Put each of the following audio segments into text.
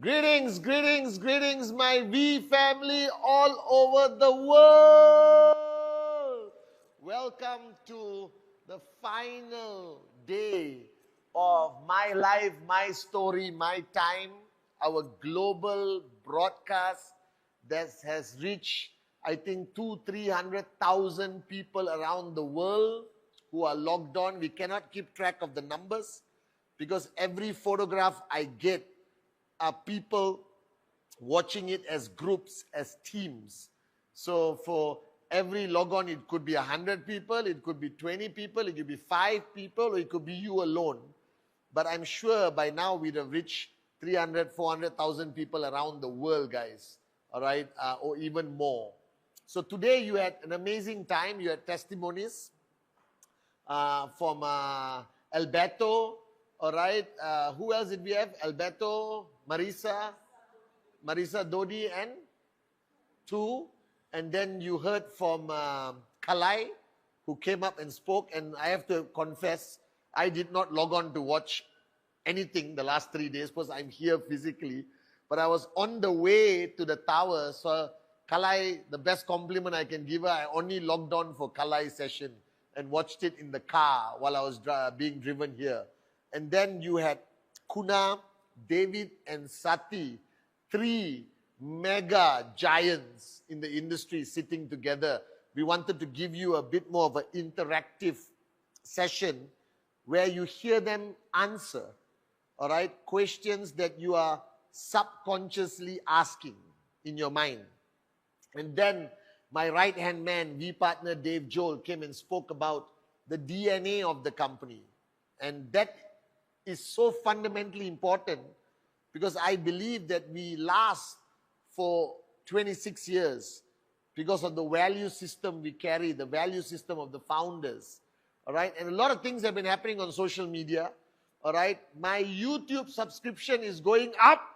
Greetings, greetings, greetings, my V family all over the world. Welcome to the final day of My Life, My Story, My Time, our global broadcast that has reached, I think, 200,000-300,000 people around the world who are logged on. We cannot keep track of the numbers because every photograph I get are people watching it as groups, as teams. So for every logon, it could be 100 people, it could be 20 people, it could be 5 people, or it could be you alone. But I'm sure by now we'd have reached 300, 400,000 people around the world, guys. All right, or even more. So today you had an amazing time. You had testimonies from Alberto. All right, who else did we have? Alberto, Marisa Dodi, and two. And then you heard from Kalai, who came up and spoke. And I have to confess, I did not log on to watch anything the last 3 days because I'm here physically. But I was on the way to the tower. So Kalai, the best compliment I can give her, I only logged on for Kalai's session and watched it in the car while I was being driven here. And then you had Kuna, David, and Sati, 3 mega giants in the industry sitting together. We wanted to give you a bit more of an interactive session where you hear them answer, all right, questions that you are subconsciously asking in your mind. And then my right-hand man, V-partner Dave Joel, came and spoke about the DNA of the company. And that is so fundamentally important because I believe that we last for 26 years because of the value system we carry, the value system of the founders. All right, and a lot of things have been happening on social media. All right, my YouTube subscription is going up,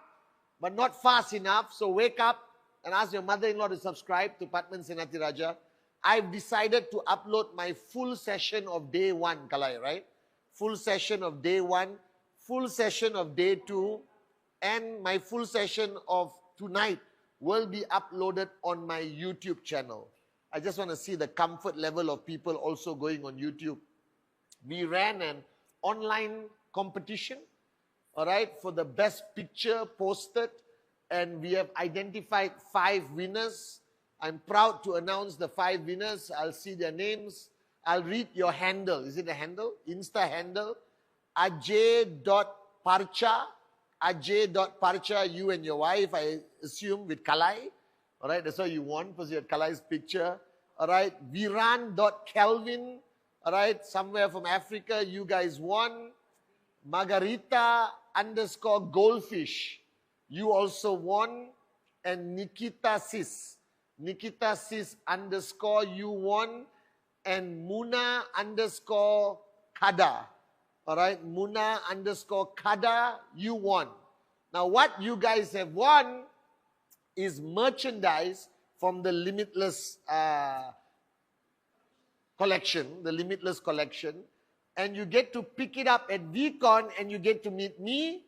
but not fast enough. So wake up and ask your mother-in-law to subscribe to Patman Senati Raja. I've decided to upload my full session of day 1, Kalai, right? Full session of day 1, full session of day 2, and my full session of tonight will be uploaded on my YouTube channel. I just want to see the comfort level of people also going on YouTube. We ran an online competition, all right, for the best picture posted, and we have identified 5 winners. I'm proud to announce the 5 winners. I'll see their names. I'll read your handle. Is it a handle? Insta handle. Ajay.parcha. Ajay.parcha, you and your wife, I assume, with Kalai. All right, that's why you won, because you had Kalai's picture. All right, Viran.kelvin. All right, somewhere from Africa, you guys won. Margarita_goldfish. You also won. And Nikita Sis. Nikita Sis _ you won. And Muna_Kada. All right, Muna_Kada, you won. Now, what you guys have won is merchandise from the Limitless collection, the Limitless collection. And you get to pick it up at VCon and you get to meet me,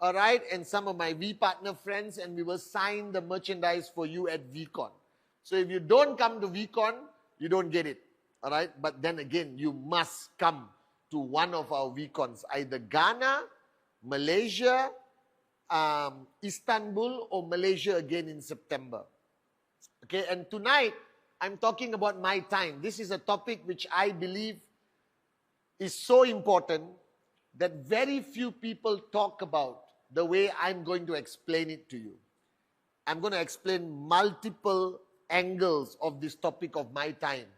all right, and some of my V-partner friends, and we will sign the merchandise for you at VCon. So if you don't come to VCon, you don't get it. All right, but then again, you must come to one of our VCons, either Ghana, Malaysia, Istanbul, or Malaysia again in September. Okay, and tonight, I'm talking about my time. This is a topic which I believe is so important that very few people talk about the way I'm going to explain it to you. I'm going to explain multiple angles of this topic of my time.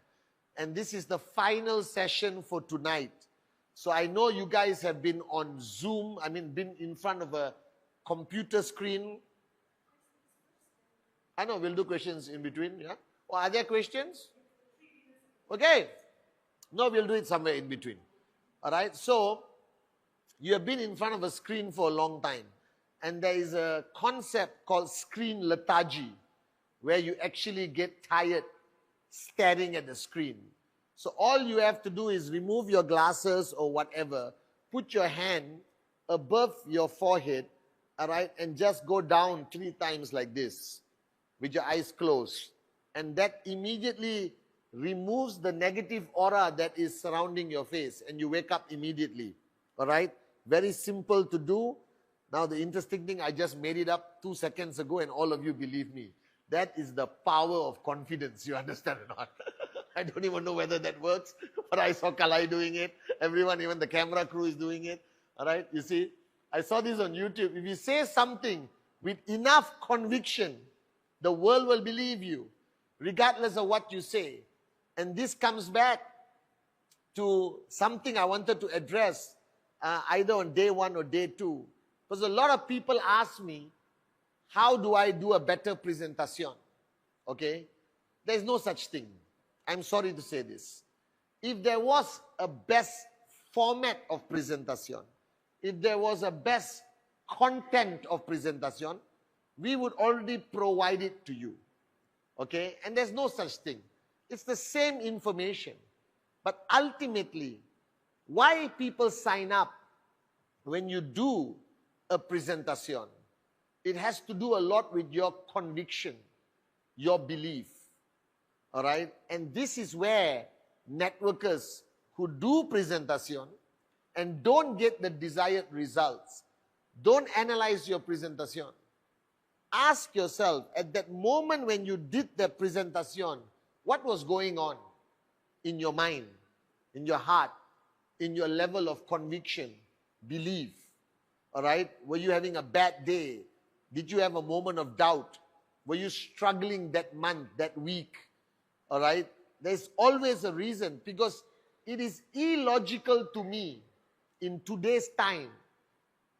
And this is the final session for tonight. So I know you guys have been on Zoom, been in front of a computer screen. I know, we'll do questions in between, yeah? Or are there questions? Okay. No, we'll do it somewhere in between. All right, so you have been in front of a screen for a long time. And there is a concept called screen lethargy, where you actually get tired staring at the screen. So all you have to do is remove your glasses or whatever, put your hand above your forehead all right, and just go down 3 times like this with your eyes closed. And that immediately removes the negative aura that is surrounding your face, and you wake up immediately. All right? Very simple to do. Now, the interesting thing, I just made it up 2 seconds ago, and all of you believe me. That is the power of confidence. You understand or not? I don't even know whether that works, but I saw Kalai doing it. Everyone, even the camera crew is doing it. All right? You see? I saw this on YouTube. If you say something with enough conviction, the world will believe you, regardless of what you say. And this comes back to something I wanted to address either on day 1 or day 2. Because a lot of people ask me, how do I do a better presentation? Okay? There's no such thing. I'm sorry to say this. If there was a best format of presentation, if there was a best content of presentation, we would already provide it to you. Okay? And there's no such thing. It's the same information. But ultimately, why people sign up when you do a presentation? It has to do a lot with your conviction, your belief. All right? And this is where networkers who do presentation and don't get the desired results, don't analyze your presentation. Ask yourself, at that moment when you did the presentation, what was going on in your mind, in your heart, in your level of conviction, belief? All right? Were you having a bad day? Did you have a moment of doubt? Were you struggling that month, that week? All right? There's always a reason, because it is illogical to me in today's time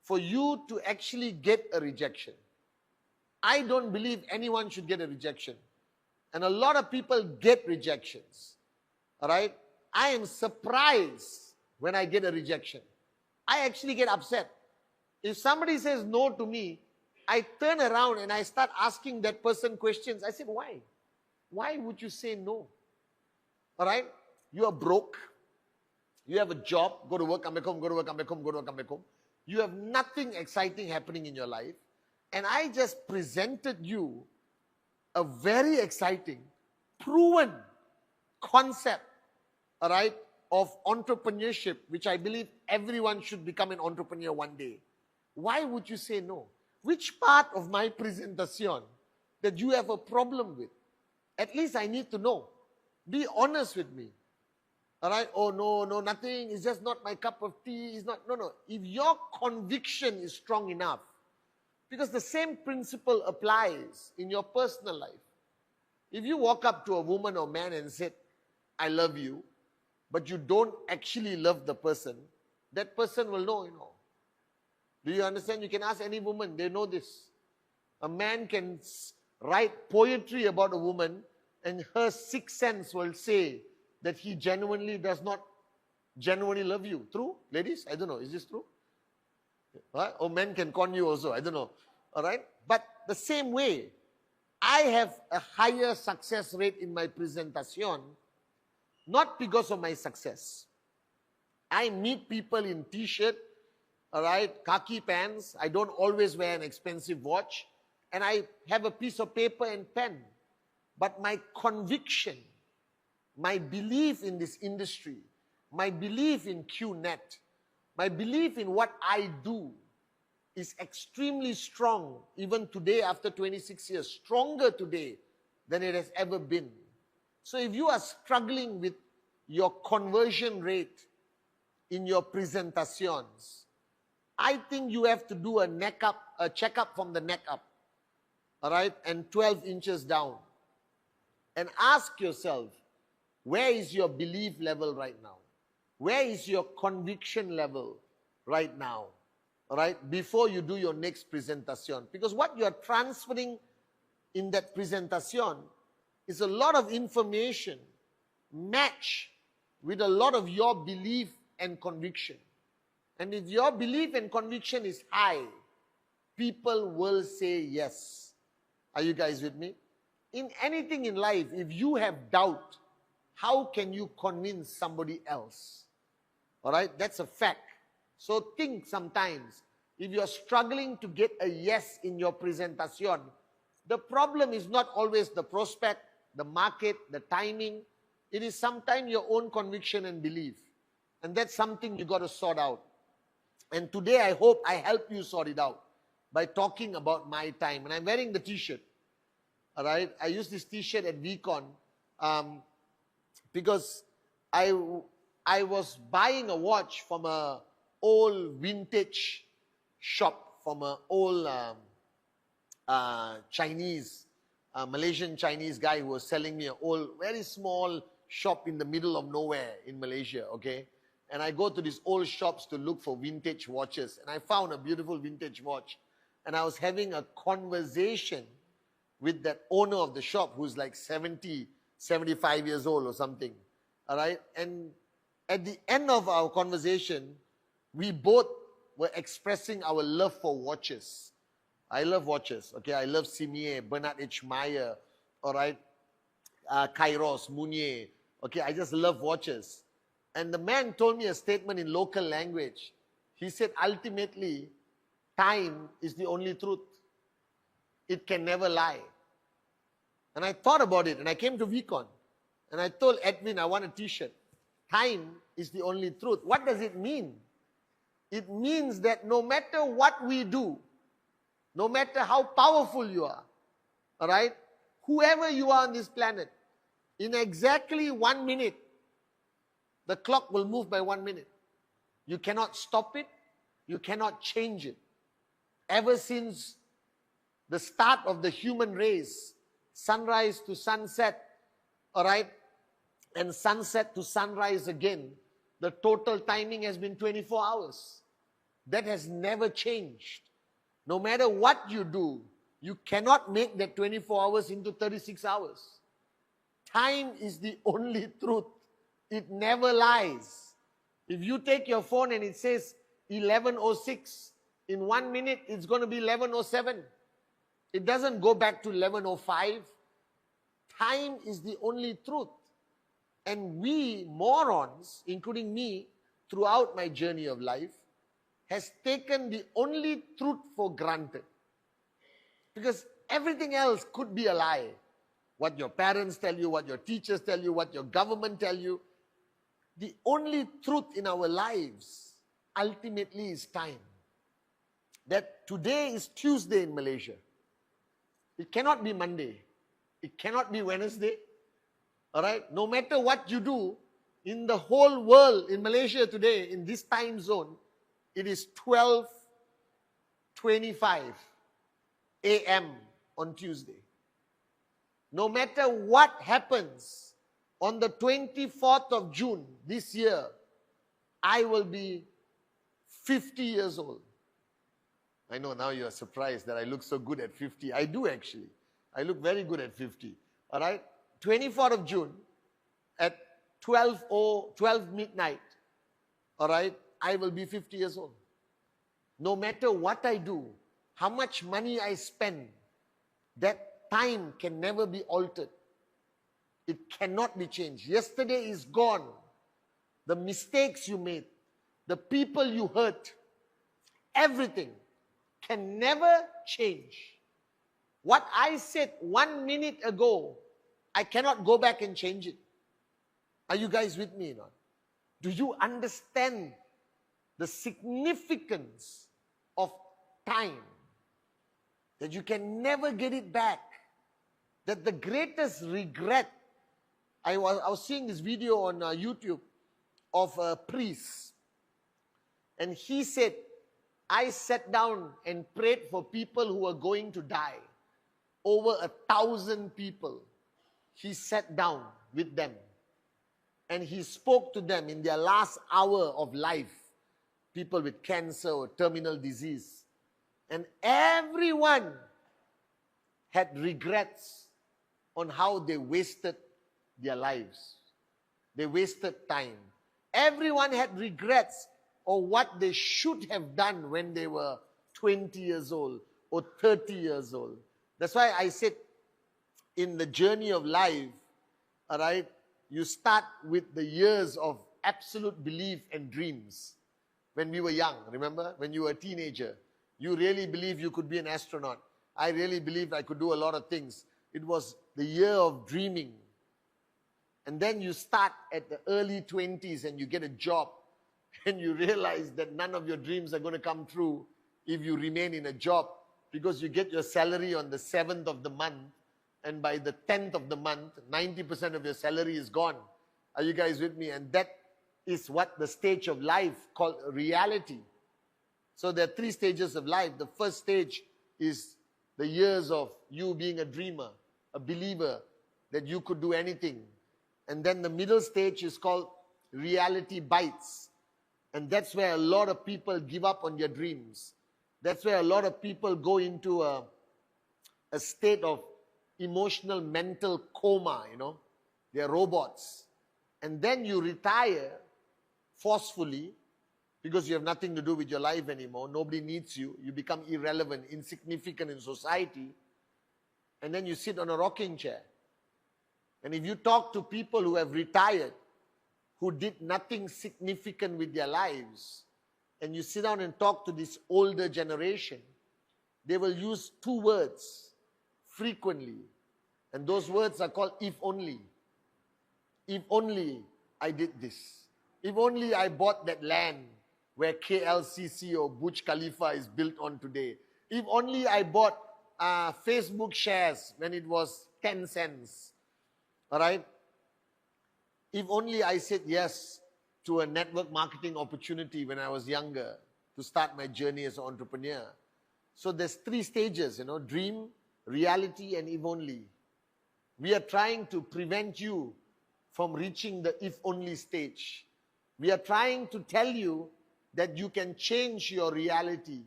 for you to actually get a rejection. I don't believe anyone should get a rejection. And a lot of people get rejections. All right? I am surprised when I get a rejection. I actually get upset. If somebody says no to me, I turn around and I start asking that person questions. I said, why? Why would you say no? All right? You are broke. You have a job. Go to work, come back home, go to work, come back home, go to work, come back home. You have nothing exciting happening in your life. And I just presented you a very exciting, proven concept, all right, of entrepreneurship, which I believe everyone should become an entrepreneur one day. Why would you say no? Which part of my presentation that you have a problem with? At least I need to know. Be honest with me. All right? Oh, no, nothing. It's just not my cup of tea. It's not. No. If your conviction is strong enough, because the same principle applies in your personal life. If you walk up to a woman or man and said, I love you, but you don't actually love the person, that person will know, Do you understand? You can ask any woman, they know this. A man can write poetry about a woman, and her sixth sense will say that he genuinely does not genuinely love you. True? Ladies? I don't know. Is this true? Or men can con you also. I don't know. All right? But the same way, I have a higher success rate in my presentation, not because of my success. I meet people in t-shirt, all right, khaki pants. I don't always wear an expensive watch. And I have a piece of paper and pen. But my conviction, my belief in this industry, my belief in QNet, my belief in what I do is extremely strong, even today after 26 years, stronger today than it has ever been. So if you are struggling with your conversion rate in your presentations, I think you have to do a checkup from the neck up, all right, and 12 inches down. And ask yourself, where is your belief level right now? Where is your conviction level right now? All right, before you do your next presentation. Because what you are transferring in that presentation is a lot of information matched with a lot of your belief and conviction. And if your belief and conviction is high, people will say yes. Are you guys with me? In anything in life, if you have doubt, how can you convince somebody else? All right, that's a fact. So think sometimes, if you're struggling to get a yes in your presentation, the problem is not always the prospect, the market, the timing. It is sometimes your own conviction and belief. And that's something you got to sort out. And today I hope I help you sort it out by talking about my time. And I'm wearing the t-shirt. All right. I use this t-shirt at VCon because I was buying a watch from a old vintage shop, from an old Malaysian Chinese guy who was selling me an old, very small shop in the middle of nowhere in Malaysia, okay? And I go to these old shops to look for vintage watches. And I found a beautiful vintage watch. And I was having a conversation with that owner of the shop who's like 70, 75 years old or something, all right? And at the end of our conversation, we both were expressing our love for watches. I love watches, okay? I love Simier, Bernard H. Meyer, all right? Kairos, Mounier, okay? I just love watches. And the man told me a statement in local language. He said, ultimately, time is the only truth. It can never lie. And I thought about it, and I came to VCon. And I told Edwin, I want a t-shirt. Time is the only truth. What does it mean? It means that no matter what we do, no matter how powerful you are, all right, whoever you are on this planet, in exactly 1 minute, the clock will move by 1 minute. You cannot stop it. You cannot change it. Ever since the start of the human race, sunrise to sunset, all right, and sunset to sunrise again, the total timing has been 24 hours. That has never changed. No matter what you do, you cannot make that 24 hours into 36 hours. Time is the only truth. It never lies. If you take your phone and it says 11:06, in 1 minute it's going to be 11:07. It doesn't go back to 11:05. Time is the only truth. And we morons, including me, throughout my journey of life, has taken the only truth for granted. Because everything else could be a lie. What your parents tell you, what your teachers tell you, what your government tell you. The only truth in our lives ultimately is time. That today is Tuesday in Malaysia. It cannot be Monday. It cannot be Wednesday. All right? No matter what you do, in the whole world, in Malaysia today, in this time zone, it is 12:25 a.m. on Tuesday. No matter what happens, on the 24th of June this year, I will be 50 years old. I know now you are surprised that I look so good at 50. I do actually. I look very good at 50. All right? 24th of June at 12 midnight, all right, I will be 50 years old. No matter what I do, how much money I spend, that time can never be altered. It cannot be changed. Yesterday is gone. The mistakes you made, the people you hurt, everything can never change. What I said 1 minute ago, I cannot go back and change it. Are you guys with me or not? Do you understand the significance of time? That you can never get it back. That the greatest regret, I was seeing this video on YouTube of a priest. And he said, I sat down and prayed for people who were going to die. Over 1,000 people. He sat down with them. And he spoke to them in their last hour of life. People with cancer or terminal disease. And everyone had regrets on how they wasted their lives. They wasted time. Everyone had regrets on what they should have done when they were 20 years old or 30 years old. That's why I said, in the journey of life, all right, you start with the years of absolute belief and dreams. When we were young, remember? When you were a teenager. You really believe you could be an astronaut. I really believed I could do a lot of things. It was the year of dreaming. And then you start at the early 20s and you get a job and you realize that none of your dreams are going to come true if you remain in a job, because you get your salary on the 7th of the month, and by the 10th of the month, 90% of your salary is gone. Are you guys with me? And that is what the stage of life called reality. So there are 3 stages of life. The first stage is the years of you being a dreamer, a believer that you could do anything. And then the middle stage is called reality bites. And that's where a lot of people give up on their dreams. That's where a lot of people go into a state of emotional, mental coma, They're robots. And then you retire forcefully because you have nothing to do with your life anymore. Nobody needs you. You become irrelevant, insignificant in society. And then you sit on a rocking chair. And if you talk to people who have retired, who did nothing significant with their lives, and you sit down and talk to this older generation, they will use 2 words frequently. And those words are called if only. If only I did this. If only I bought that land where KLCC or Burj Khalifa is built on today. If only I bought Facebook shares when it was 10 cents. All right? If only I said yes to a network marketing opportunity when I was younger to start my journey as an entrepreneur. So there's 3 stages, dream, reality, and if only. We are trying to prevent you from reaching the if only stage. We are trying to tell you that you can change your reality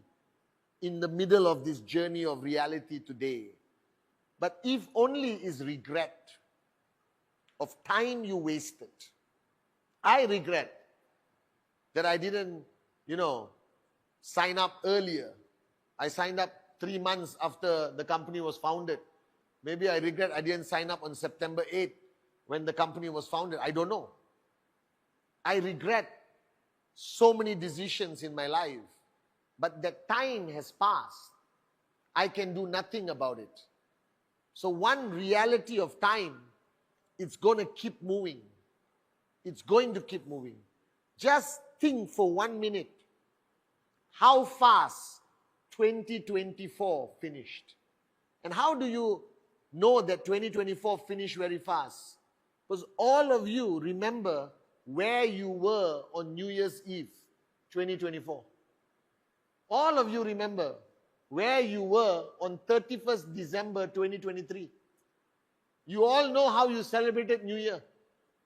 in the middle of this journey of reality today. But if only is regret of time you wasted. I regret that I didn't, sign up earlier. I signed up 3 months after the company was founded. Maybe I regret I didn't sign up on September 8th when the company was founded. I don't know. I regret so many decisions in my life. But that time has passed. I can do nothing about it. So one reality of time, it's going to keep moving. It's going to keep moving. Just think for 1 minute how fast 2024 finished. And how do you know that 2024 finished very fast? Because all of you remember where you were on New Year's Eve 2024. All of you remember where you were on 31st December 2023. You all know how you celebrated New Year.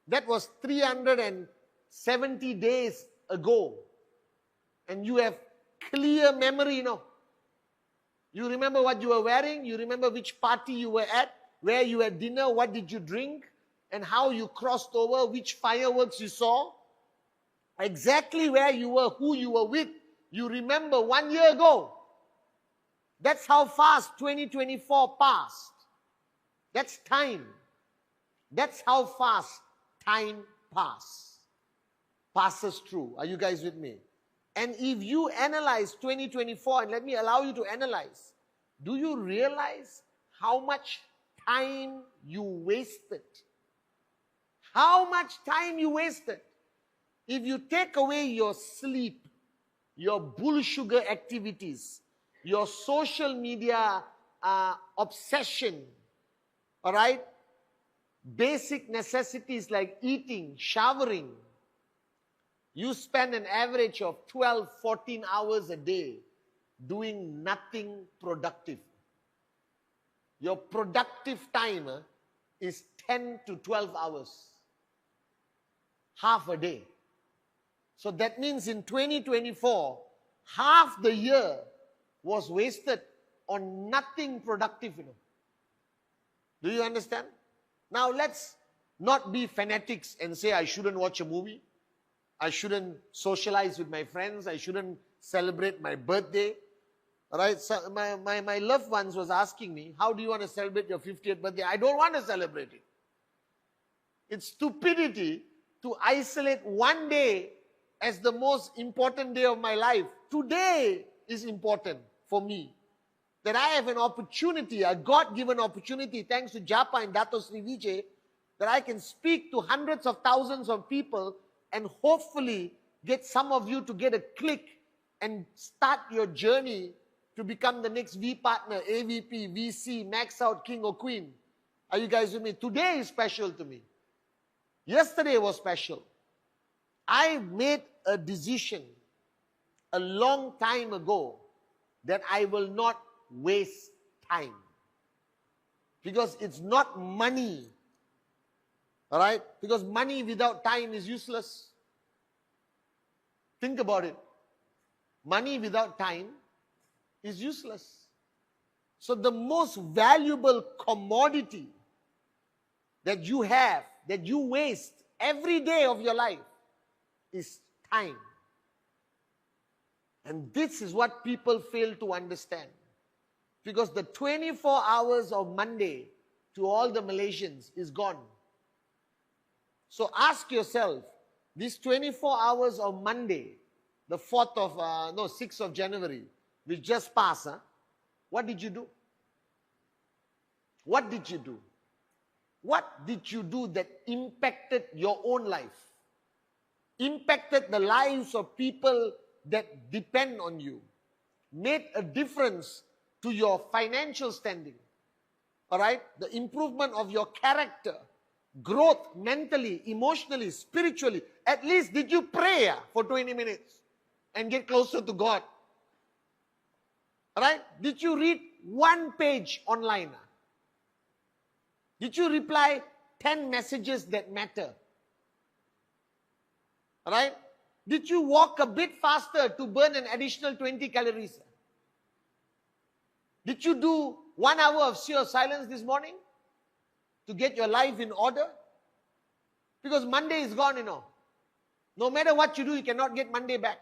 That was 370 days ago. And you have clear memory now. You remember what you were wearing. You remember which party you were at, where you had dinner, what did you drink, and how you crossed over, which fireworks you saw. Exactly where you were, who you were with. You remember 1 year ago. That's how fast 2024 passed. That's time. That's how fast time passes through. Are you guys with me? And if you analyze 2024, and let me allow you to analyze, do you realize how much time you wasted? How much time you wasted? If you take away your sleep, your bull sugar activities, your social media obsession, all right? Basic necessities like eating, showering, you spend an average of 12, 14 hours a day doing nothing productive. Your productive time is 10 to 12 hours. Half a day. So that means in 2024, half the year was wasted on nothing productive. Do you understand? Now let's not be fanatics and say I shouldn't watch a movie. I shouldn't socialize with my friends. I shouldn't celebrate my birthday. All right? So my loved ones was asking me, how do you want to celebrate your 50th birthday? I don't want to celebrate it. It's stupidity to isolate one day as the most important day of my life. Today is important. for me that I have an opportunity, a God-given opportunity, thanks to Japa and Dato Sri Vijay, that I can speak to hundreds of thousands of people and hopefully get some of you to get a click and start your journey to become the next V partner, AVP, VC, max out, king or queen. Are you guys with me? Today is special to me. Yesterday was special. I made a decision a long time ago that I will not waste time. Because it's not money. All right? Because money without time is useless. Think about it. Money without time is useless. So the most valuable commodity that you have, that you waste every day of your life, is time. And this is what people fail to understand. Because the 24 hours of Monday to all the Malaysians is gone. So ask yourself, these 24 hours of Monday, the 6th of January, which just passed, what did you do? What did you do? What did you do that impacted your own life? Impacted the lives of people that depend on you? Made a difference to your financial standing? All right? The improvement of your character, growth mentally, emotionally, spiritually. At least did you pray for 20 minutes and get closer to God? All right? Did you read one page online? Did you reply 10 messages that matter? All right? Did you walk a bit faster to burn an additional 20 calories? Did you do 1 hour of sheer silence this morning to get your life in order? Because Monday is gone, you know. No matter what you do, you cannot get Monday back.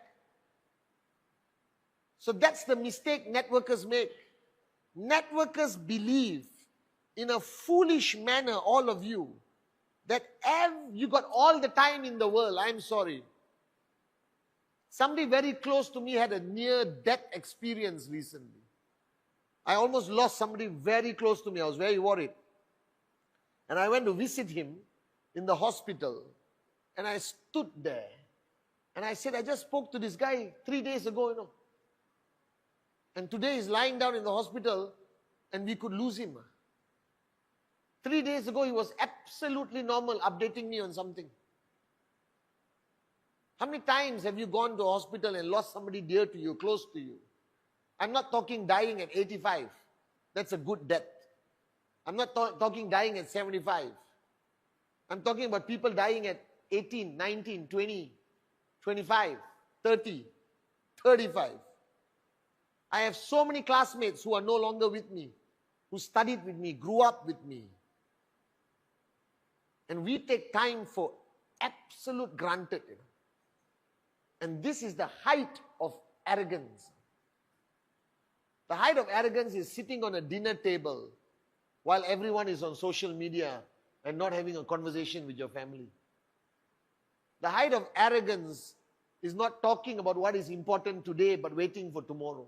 So that's the mistake networkers make. Networkers believe in a foolish manner, all of you, that you got all the time in the world. I'm sorry. Somebody very close to me had a near-death experience recently. I almost lost somebody very close to me. I was very worried. And I went to visit him in the hospital. And I stood there. And I said, I just spoke to this guy 3 days ago, you know. And today he's lying down in the hospital and we could lose him. 3 days ago, he was absolutely normal, updating me on something. How many times have you gone to a hospital and lost somebody dear to you, close to you? I'm not talking dying at 85. That's a good death. I'm not talking dying at 75. I'm talking about people dying at 18, 19, 20, 25, 30, 35. I have so many classmates who are no longer with me, who studied with me, grew up with me. And we take time for absolute granted. You know? And this is the height of arrogance. The height of arrogance is sitting on a dinner table while everyone is on social media and not having a conversation with your family. The height of arrogance is not talking about what is important today but waiting for tomorrow.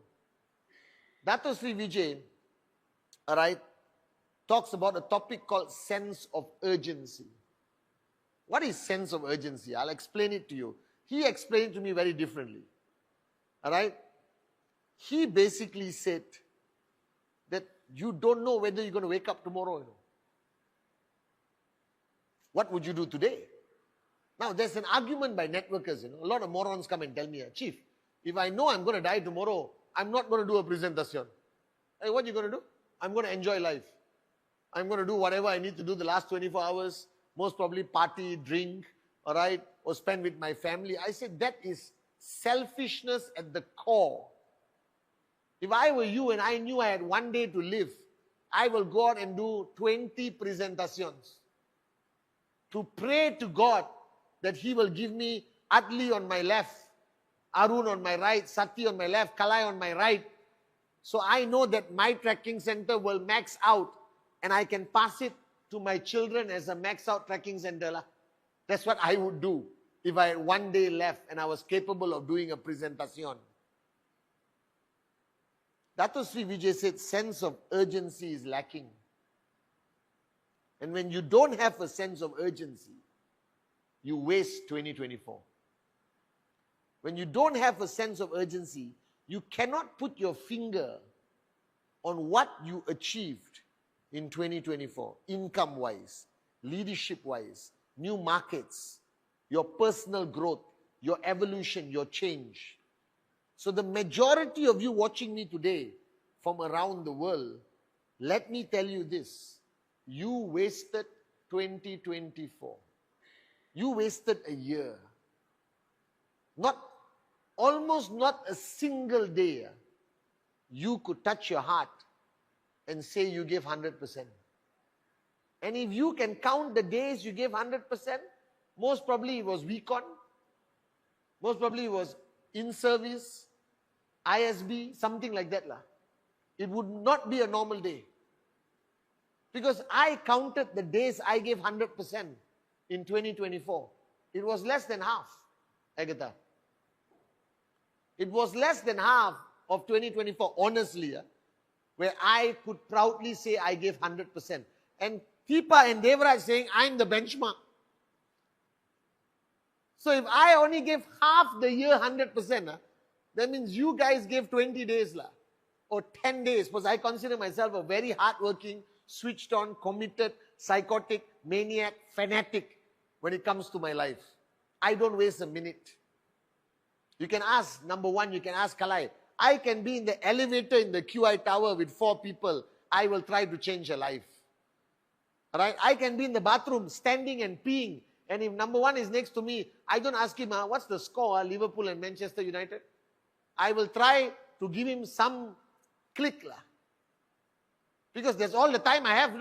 Dato Sri Vijay, all right, talks about a topic called sense of urgency. What is sense of urgency? I'll explain it to you. He explained it to me very differently. All right? He basically said that you don't know whether you're going to wake up tomorrow. You know. What would you do today? Now, there's an argument by networkers. You know. A lot of morons come and tell me, Chief, if I know I'm going to die tomorrow, I'm not going to do a presentation. Hey, what are you going to do? I'm going to enjoy life. I'm going to do whatever I need to do the last 24 hours, most probably party, drink, all right, or spend with my family. I said that is selfishness at the core. If I were you and I knew I had 1 day to live, I will go out and do 20 presentations to pray to God that He will give me Adli on my left, Arun on my right, Sati on my left, Kalai on my right. So I know that my tracking center will max out and I can pass it to my children as a max out tracking center. That's what I would do if I had 1 day left and I was capable of doing a presentation. Dato Sri Vijay said, sense of urgency is lacking. And when you don't have a sense of urgency, you waste 2024. When you don't have a sense of urgency, you cannot put your finger on what you achieved in 2024, income-wise, leadership-wise, new markets, your personal growth, your evolution, your change. So the majority of you watching me today from around the world, let me tell you this, you wasted 2024. You wasted a year. Almost not a single day you could touch your heart and say you gave 100%. And if you can count the days you gave 100%, most probably it was week on, most probably it was in service, ISB, something like that. It would not be a normal day. Because I counted the days I gave 100% in 2024. It was less than half, Agatha. It was less than half of 2024, honestly, where I could proudly say I gave 100%. And Deepa and Devraj saying, I'm the benchmark. So if I only gave half the year 100%, that means you guys gave 20 days, or 10 days, because I consider myself a very hardworking, switched on, committed, psychotic, maniac, fanatic when it comes to my life. I don't waste a minute. You can ask, number one, you can ask Kalai. I can be in the elevator in the QI tower with 4 people. I will try to change a life. Alright? I can be in the bathroom standing and peeing. And if number one is next to me, I don't ask him, what's the score, Liverpool and Manchester United? I will try to give him some click. Because that's all the time I have,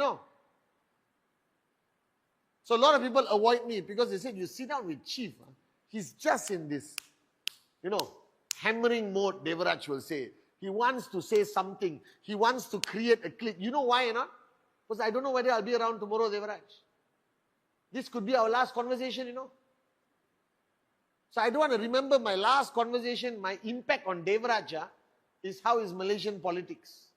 So a lot of people avoid me because they said, you sit down with Chief. He's just in this, hammering mode, Devraj will say. He wants to say something. He wants to create a click. You know why or not? Because I don't know whether I'll be around tomorrow, Devraj. This could be our last conversation, So I don't want to remember my last conversation, my impact on Devraj is how is Malaysian politics.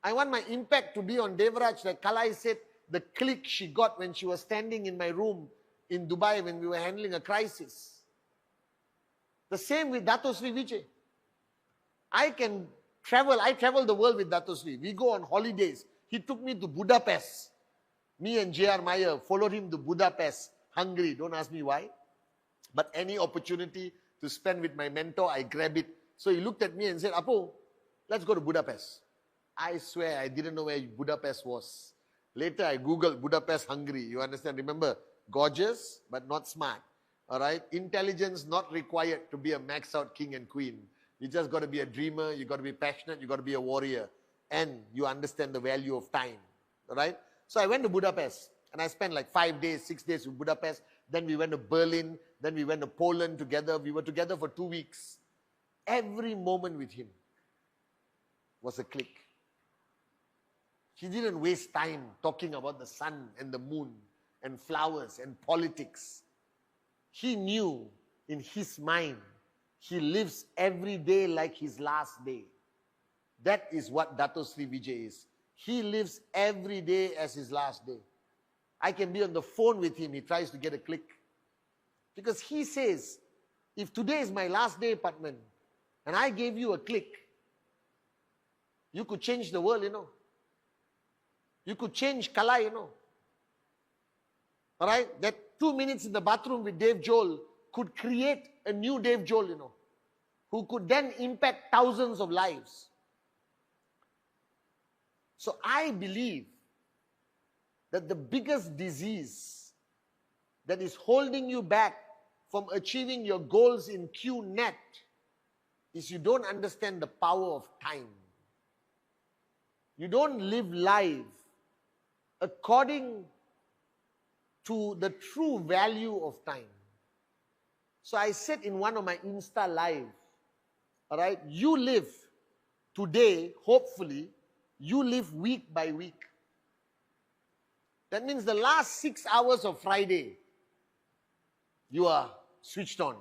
I want my impact to be on Devraj, like Kalai said, the click she got when she was standing in my room in Dubai when we were handling a crisis. The same with Dato Sri Vijay. I travel the world with Dato Sri. We go on holidays. He took me to Budapest. Me and J.R. Meyer followed him to Budapest, Hungary. Don't ask me why. But any opportunity to spend with my mentor, I grab it. So he looked at me and said, Apo, let's go to Budapest. I swear I didn't know where Budapest was. Later I Googled Budapest, Hungary. You understand? Remember, gorgeous but not smart. Alright? Intelligence not required to be a max out king and queen. You just got to be a dreamer, you got to be passionate, you got to be a warrior. And you understand the value of time. Alright? So I went to Budapest. And I spent like 5 days, 6 days in Budapest. Then we went to Berlin. Then we went to Poland together. We were together for 2 weeks. Every moment with him was a click. He didn't waste time talking about the sun and the moon and flowers and politics. He knew in his mind, he lives every day like his last day. That is what Dato Sri Vijay is. He lives every day as his last day. I can be on the phone with him, he tries to get a click. Because he says, if today is my last day, Patman, and I gave you a click, you could change the world, You could change Kalai, Alright? That 2 minutes in the bathroom with Dave Joel could create a new Dave Joel, who could then impact thousands of lives. So I believe that the biggest disease that is holding you back from achieving your goals in QNet is you don't understand the power of time. You don't live life according to the true value of time. So I said in one of my Insta live, alright, you live today, hopefully, you live week by week. That means the last 6 hours of Friday, you are switched on,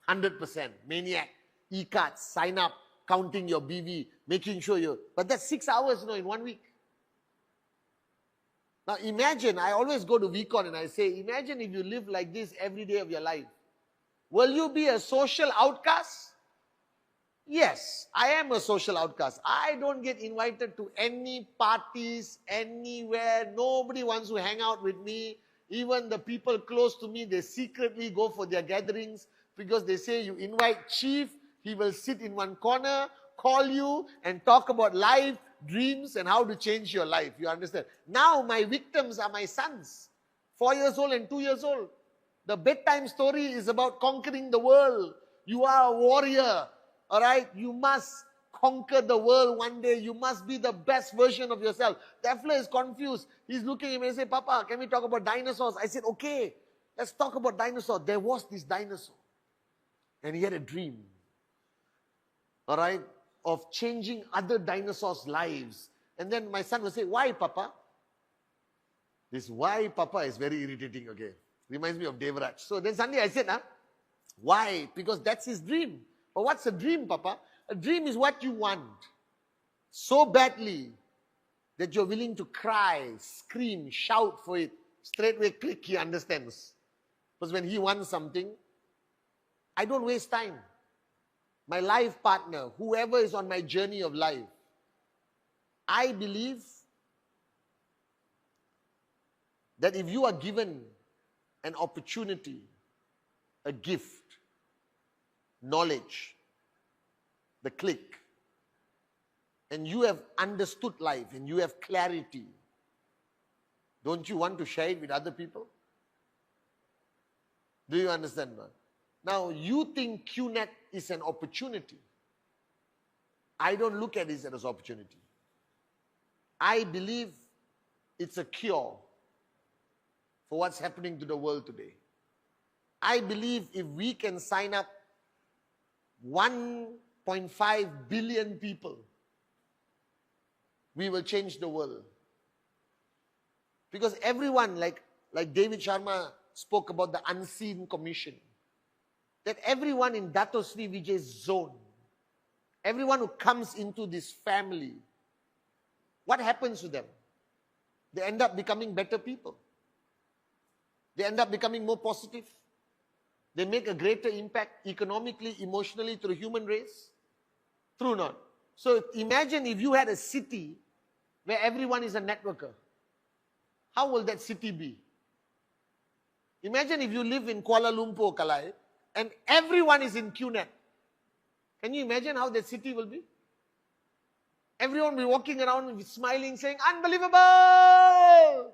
100%, maniac, e-cards, sign up, counting your BV, making sure you, but that's 6 hours, in 1 week. Now imagine, I always go to VCon and I say, imagine if you live like this every day of your life. Will you be a social outcast? Yes, I am a social outcast. I don't get invited to any parties, anywhere. Nobody wants to hang out with me. Even the people close to me, they secretly go for their gatherings because they say, you invite Chief, he will sit in one corner, call you and talk about life, dreams, and how to change your life. You understand? Now my victims are my sons, 4 years old and 2 years old. The bedtime story is about conquering the world. You are a warrior, all right? You must conquer the world one day. You must be the best version of yourself. Tefla is confused. He's looking at me and say, Papa, can we talk about dinosaurs? I said, okay, let's talk about dinosaurs. There was this dinosaur, and he had a dream, all right, of changing other dinosaurs' lives. And then my son will say, why, Papa? This why, Papa is very irritating, okay? Reminds me of Devraj. So then suddenly I said, why? Because that's his dream. But what's a dream, Papa? A dream is what you want so badly that you're willing to cry, scream, shout for it. Straightway click, he understands. Because when he wants something, I don't waste time. My life partner, whoever is on my journey of life, I believe that if you are given an opportunity, a gift, knowledge, the click, and you have understood life and you have clarity, don't you want to share it with other people? Do you understand, man? Now, you think QNet is an opportunity. I don't look at it as an opportunity. I believe it's a cure for what's happening to the world today. I believe if we can sign up 1.5 billion people, we will change the world. Because everyone, like David Sharma spoke about the unseen commission, that everyone in Dato Sri Vijay's zone, everyone who comes into this family, what happens to them? They end up becoming better people. They end up becoming more positive. They make a greater impact economically, emotionally to the human race. True or not? So imagine if you had a city where everyone is a networker. How will that city be? Imagine if you live in Kuala Lumpur, Kalai, and everyone is in QNet. Can you imagine how that city will be? Everyone will be walking around smiling, saying, unbelievable!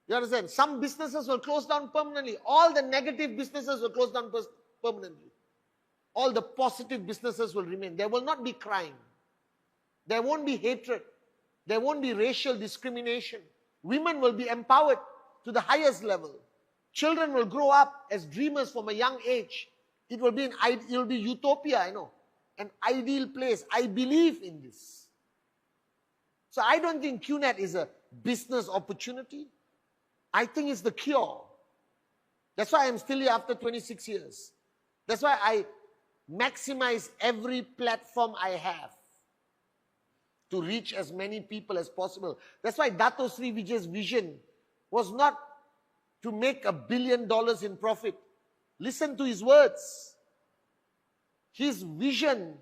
You understand? Some businesses will close down permanently. All the negative businesses will close down permanently. All the positive businesses will remain. There will not be crime. There won't be hatred. There won't be racial discrimination. Women will be empowered to the highest level. Children will grow up as dreamers from a young age. It will be utopia, an ideal place. I believe in this. So I don't think QNet is a business opportunity. I think it's the cure. That's why I'm still here after 26 years. That's why I maximize every platform I have to reach as many people as possible. That's why Dato Sri Vijay's vision was not to make $1 billion in profit. Listen to his words. His vision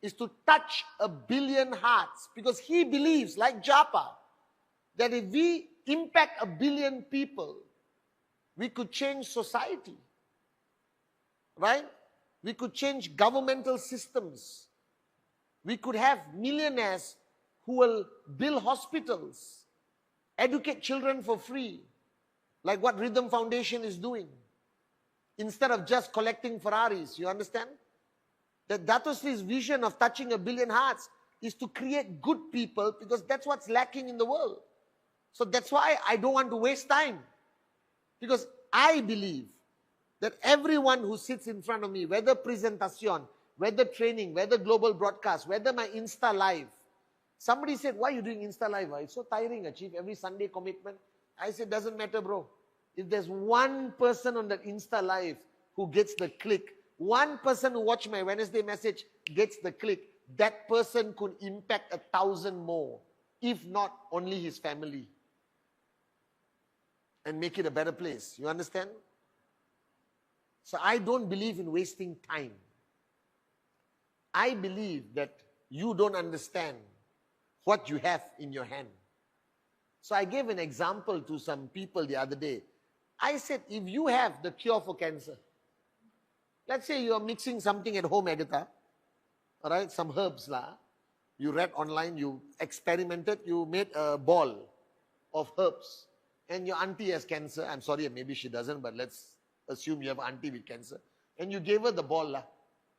is to touch 1 billion hearts, because he believes, like Japa, that if we impact 1 billion people, we could change society. Right? We could change governmental systems. We could have millionaires who will build hospitals, educate children for free, like what Rhythm Foundation is doing, instead of just collecting Ferraris. You understand? That Dato Sri's vision of touching 1 billion hearts is to create good people, because that's what's lacking in the world. So that's why I don't want to waste time. Because I believe that everyone who sits in front of me, whether presentation, whether training, whether global broadcast, whether my Insta Live. Somebody said, why are you doing Insta Live? It's so tiring, Chief, every Sunday commitment. I said, doesn't matter, bro. If there's one person on that Insta Live who gets the click, one person who watched my Wednesday message gets the click, that person could impact 1,000 more, if not only his family, and make it a better place. You understand? So I don't believe in wasting time. I believe that you don't understand what you have in your hand. So I gave an example to some people the other day. I said, if you have the cure for cancer, let's say you are mixing something at home, Agatha, all right, some herbs lah. You read online, you experimented, you made a ball of herbs, and your auntie has cancer. I'm sorry, maybe she doesn't, but let's assume you have an auntie with cancer. And you gave her the ball lah.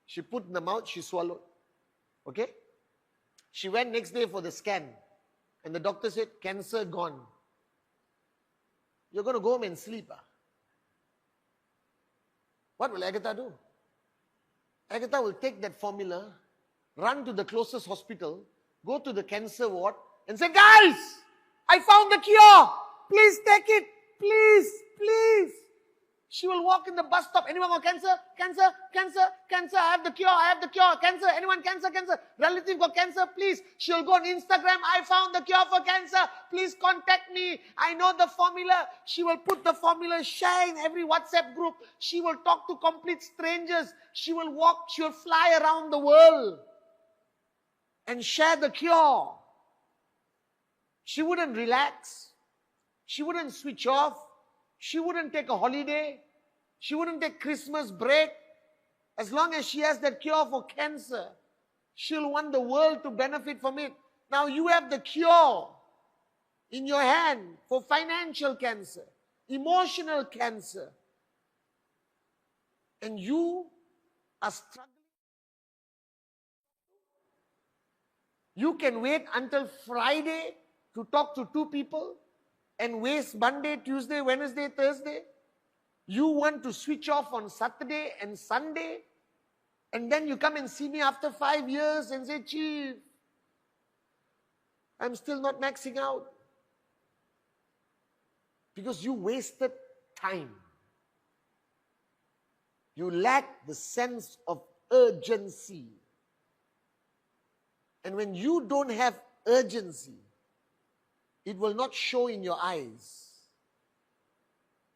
She put in the mouth, she swallowed. Okay? She went next day for the scan. And the doctor said, cancer gone. You're going to go home and sleep. What will Agatha do? Agatha will take that formula, run to the closest hospital, go to the cancer ward, and say, guys, I found the cure. Please take it. Please, please. She will walk in the bus stop. Anyone got cancer? Cancer, cancer, cancer. I have the cure. I have the cure. Cancer. Anyone cancer, cancer? Relative got cancer? Please. She'll go on Instagram. I found the cure for cancer. Please contact me. I know the formula. She will put the formula, share in every WhatsApp group. She will talk to complete strangers. She will walk. She will fly around the world and share the cure. She wouldn't relax. She wouldn't switch off. She wouldn't take a holiday. She wouldn't take Christmas break. As long as she has that cure for cancer, she'll want the world to benefit from it. Now you have the cure in your hand for financial cancer, emotional cancer, and you are struggling. You can wait until Friday to talk to 2 people and waste Monday, Tuesday, Wednesday, Thursday. You want to switch off on Saturday and Sunday, and then you come and see me after 5 years and say, Chief, I'm still not maxing out. Because you wasted time. You lack the sense of urgency. And when you don't have urgency, it will not show in your eyes.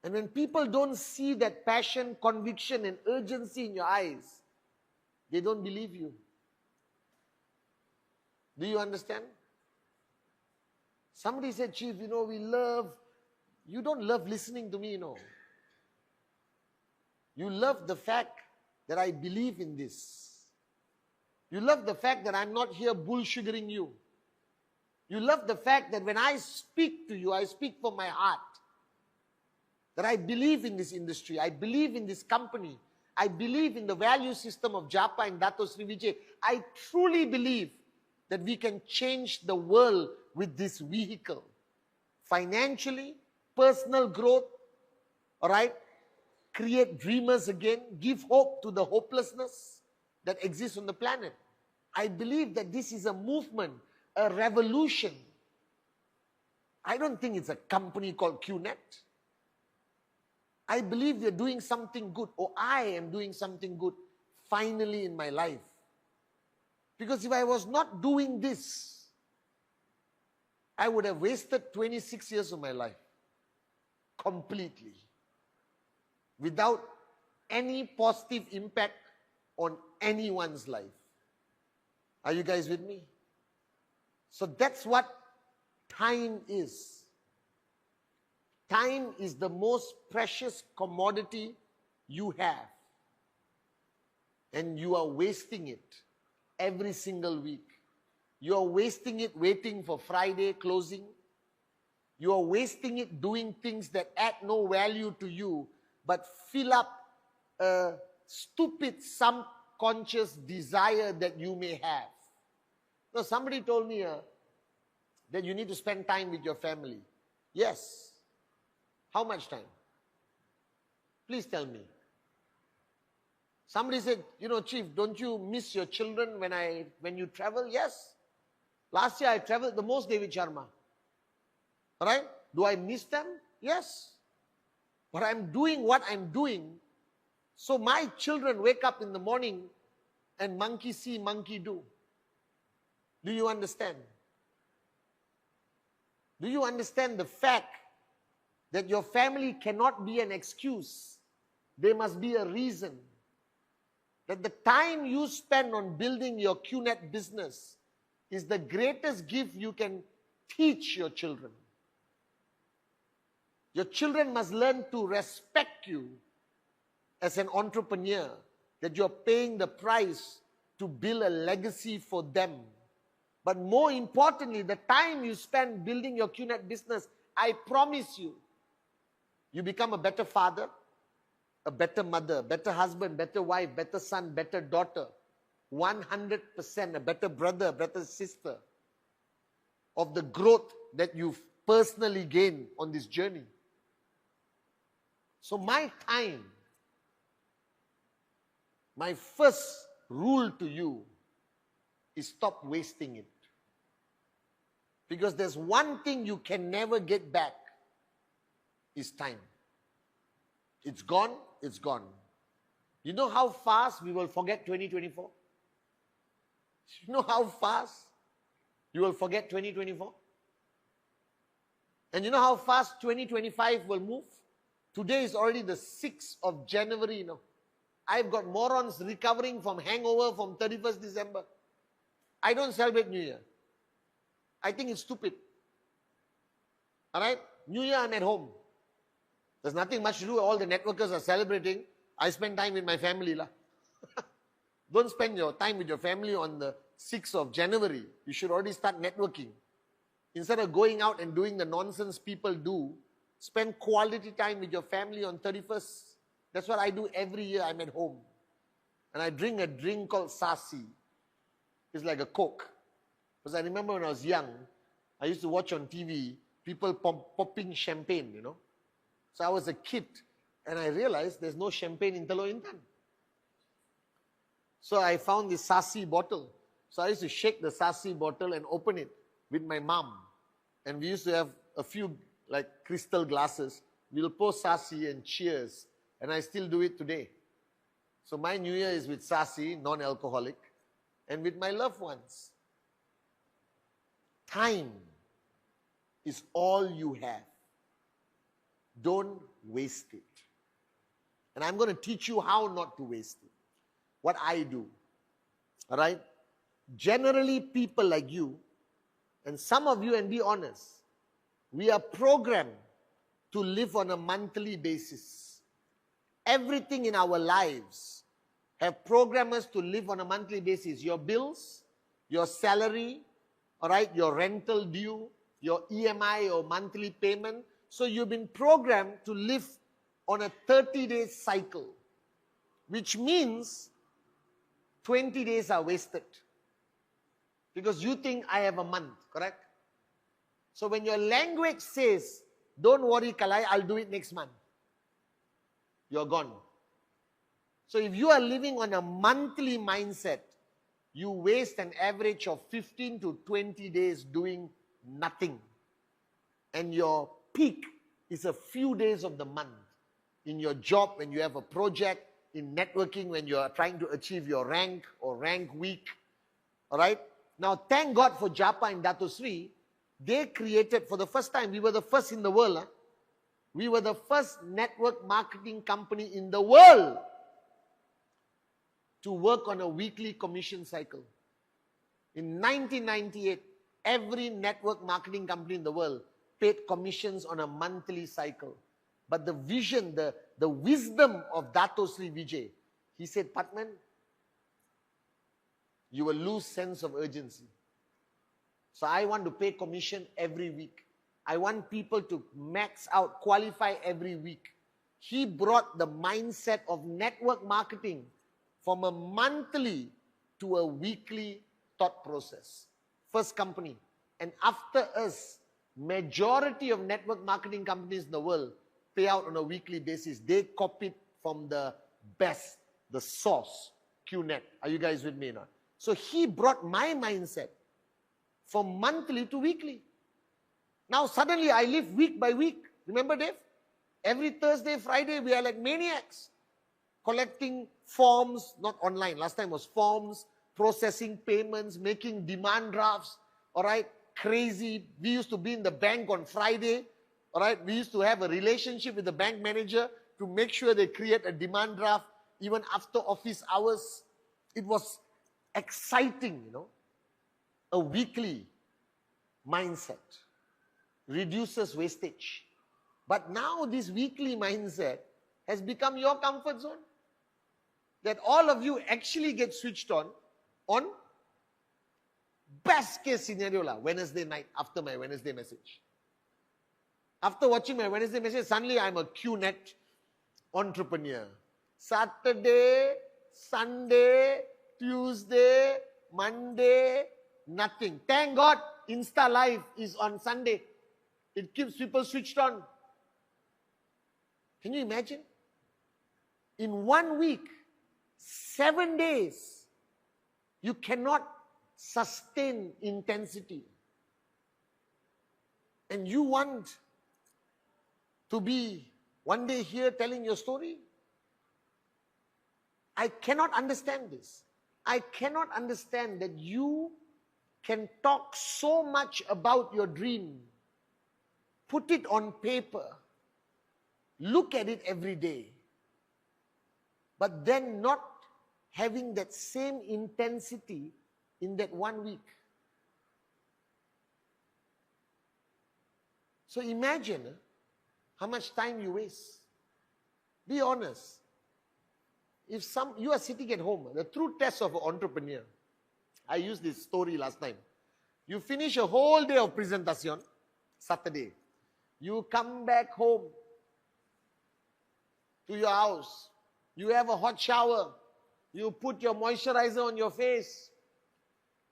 And when people don't see that passion, conviction, and urgency in your eyes, they don't believe you. Do you understand? Somebody said, Chief, you don't love listening to me, You love the fact that I believe in this. You love the fact that I'm not here bullshitting you. You love the fact that when I speak to you, I speak from my heart. That I believe in this industry. I believe in this company. I believe in the value system of Japa and Dato Sri Vijay. I truly believe that we can change the world with this vehicle. Financially, personal growth, all right? Create dreamers again. Give hope to the hopelessness that exists on the planet. I believe that this is a movement, a revolution. I don't think it's a company called QNet. I believe we're doing something good, or I am doing something good finally in my life. Because if I was not doing this, I would have wasted 26 years of my life completely without any positive impact on anyone's life. Are you guys with me? So that's what time is. Time is the most precious commodity you have. And you are wasting it every single week. You are wasting it waiting for Friday closing. You are wasting it doing things that add no value to you, but fill up a stupid subconscious desire that you may have. Now, somebody told me that you need to spend time with your family. Yes. How much time? Please tell me. Somebody said, Chief, don't you miss your children when you travel? Yes. Last year I traveled the most, David Sharma. Alright? Do I miss them? Yes. But I'm doing what I'm doing, so my children wake up in the morning and monkey see, monkey do. Do you understand? Do you understand the fact that your family cannot be an excuse? There must be a reason. That the time you spend on building your QNet business is the greatest gift you can teach your children. Your children must learn to respect you as an entrepreneur, that you're paying the price to build a legacy for them. But more importantly, the time you spend building your QNet business, I promise you, you become a better father, a better mother, better husband, better wife, better son, better daughter, 100% a better brother, better sister of the growth that you've personally gained on this journey. So my time, my first rule to you is stop wasting it. Because there's one thing you can never get back, is time. It's gone, it's gone. You know how fast we will forget 2024? You know how fast you will forget 2024? And you know how fast 2025 will move? Today is already the 6th of January, you know. I've got morons recovering from hangover from 31st December. I don't celebrate New Year. I think it's stupid. Alright? New Year, I'm at home. There's nothing much to do. All the networkers are celebrating. I spend time with my family. Don't spend your time with your family on the 6th of January. You should already start networking. Instead of going out and doing the nonsense people do, spend quality time with your family on 31st. That's what I do every year. I'm at home. And I drink a drink called Sasi. It's like a Coke. Because I remember when I was young, I used to watch on TV, people popping champagne, you know. So I was a kid, and I realized there's no champagne in Telok Intan. So I found this Sasi bottle. So I used to shake the Sasi bottle and open it with my mom. And we used to have a few like crystal glasses. We'll pour Sasi and cheers. And I still do it today. So my New Year is with Sasi, non-alcoholic, and with my loved ones. Time is all you have. Don't waste it. And I'm going to teach you how not to waste it. What I do. Alright? Generally, people like you, and some of you, and be honest, we are programmed to live on a monthly basis. Everything in our lives have programmed us to live on a monthly basis. Your bills, your salary, alright, your rental due, your EMI or monthly payment. So you've been programmed to live on a 30-day cycle, which means 20 days are wasted. Because you think I have a month, correct? So when your language says, don't worry, Kalai, I'll do it next month, you're gone. So if you are living on a monthly mindset, you waste an average of 15 to 20 days doing nothing. And your peak is a few days of the month. In your job, when you have a project, in networking, when you are trying to achieve your rank or rank week. Alright? Now, thank God for Japa and Dato Sri. They created, for the first time, we were the first in the world. We were the first network marketing company in the world to work on a weekly commission cycle. In 1998, every network marketing company in the world paid commissions on a monthly cycle. But the vision, the wisdom of Dato Sri Vijay, he said, Patman, you will lose sense of urgency. So I want to pay commission every week. I want people to max out, qualify every week. He brought the mindset of network marketing from a monthly to a weekly thought process. First company. And after us, majority of network marketing companies in the world pay out on a weekly basis. They copied from the best, the source, QNet. Are you guys with me now? So he brought my mindset from monthly to weekly. Now suddenly I live week by week. Remember, Dave? Every Thursday, Friday, we are like maniacs. Collecting forms, not online. Last time was forms, processing payments, making demand drafts, all right, crazy. We used to be in the bank on Friday, all right. We used to have a relationship with the bank manager to make sure they create a demand draft even after office hours. It was exciting, a weekly mindset. Reduces wastage. But now this weekly mindset has become your comfort zone. That all of you actually get switched on best case scenario Wednesday night after my Wednesday message. After watching my Wednesday message, suddenly I'm a QNet entrepreneur. Saturday, Sunday, Tuesday, Monday, nothing. Thank God, Insta Live is on Sunday. It keeps people switched on. Can you imagine? In 1 week, 7 days, you cannot sustain intensity. And you want to be one day here telling your story? I cannot understand this. I cannot understand that you can talk so much about your dream, put it on paper, look at it every day, but then not having that same intensity in that 1 week. So imagine how much time you waste. Be honest. If you are sitting at home, the true test of an entrepreneur, I used this story last time. You finish a whole day of presentation, Saturday. You come back home to your house. You have a hot shower. You put your moisturizer on your face.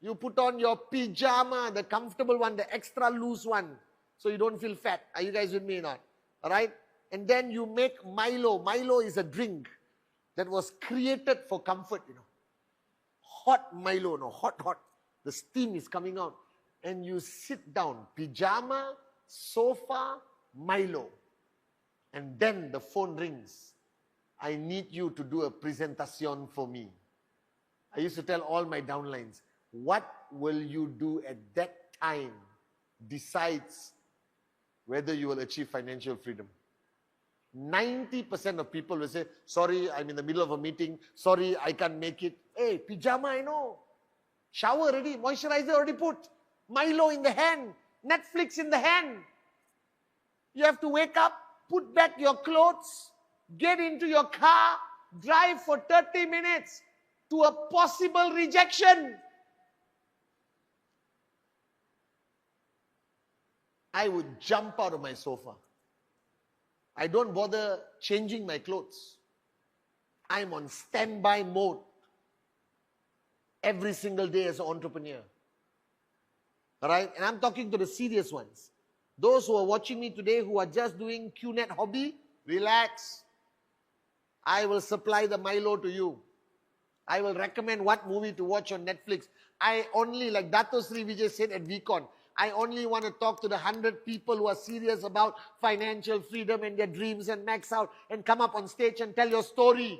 You put on your pyjama, the comfortable one, the extra loose one, so you don't feel fat. Are you guys with me or not? All right? And then you make Milo. Milo is a drink that was created for comfort, Hot Milo, hot. The steam is coming out. And you sit down, pyjama, sofa, Milo. And then the phone rings. I need you to do a presentation for me. I used to tell all my downlines, what will you do at that time decides whether you will achieve financial freedom. 90% of people will say, sorry, I'm in the middle of a meeting. Sorry, I can't make it. Hey, pyjama, I know. Shower ready, moisturizer already put. Milo in the hand, Netflix in the hand. You have to wake up, put back your clothes, get into your car, drive for 30 minutes to a possible rejection. I would jump out of my sofa. I don't bother changing my clothes. I'm on standby mode every single day as an entrepreneur. All right? And I'm talking to the serious ones. Those who are watching me today who are just doing QNet hobby, relax. I will supply the Milo to you. I will recommend what movie to watch on Netflix. I only, like Dato Sri Vijay said at VCon, I only want to talk to the 100 people who are serious about financial freedom and their dreams and max out and come up on stage and tell your story.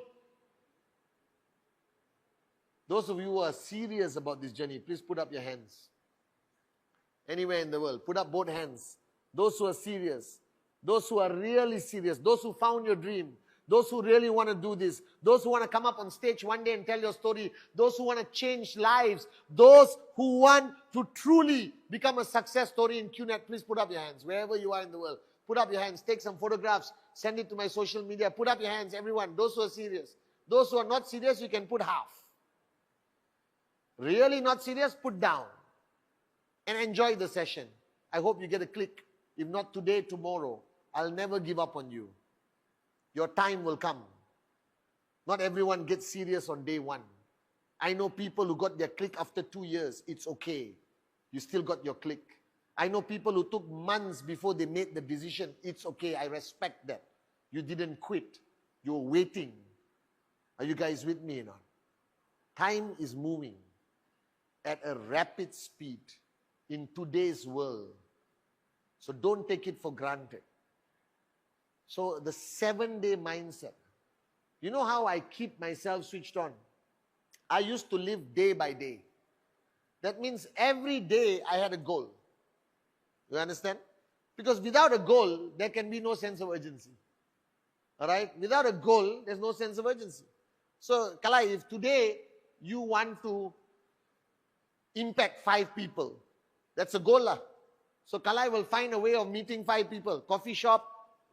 Those of you who are serious about this journey, please put up your hands. Anywhere in the world, put up both hands. Those who are serious, those who are really serious, those who found your dream, those who really want to do this, those who want to come up on stage one day and tell your story, those who want to change lives, those who want to truly become a success story in QNet, please put up your hands. Wherever you are in the world, put up your hands, take some photographs, send it to my social media, put up your hands, everyone, those who are serious. Those who are not serious, you can put half. Really not serious, put down. And enjoy the session. I hope you get a click. If not today, tomorrow. I'll never give up on you. Your time will come. Not everyone gets serious on day one. I know people who got their click after 2 years. It's okay. You still got your click. I know people who took months before they made the decision. It's okay. I respect that. You didn't quit. You were waiting. Are you guys with me or not? Time is moving at a rapid speed in today's world. So don't take it for granted. So the 7-day mindset. You know how I keep myself switched on? I used to live day by day. That means every day I had a goal. You understand? Because without a goal, there can be no sense of urgency. All right? Without a goal, there's no sense of urgency. So, Kalai, if today you want to impact 5 people, that's a goal. So, Kalai will find a way of meeting 5 people. Coffee shop,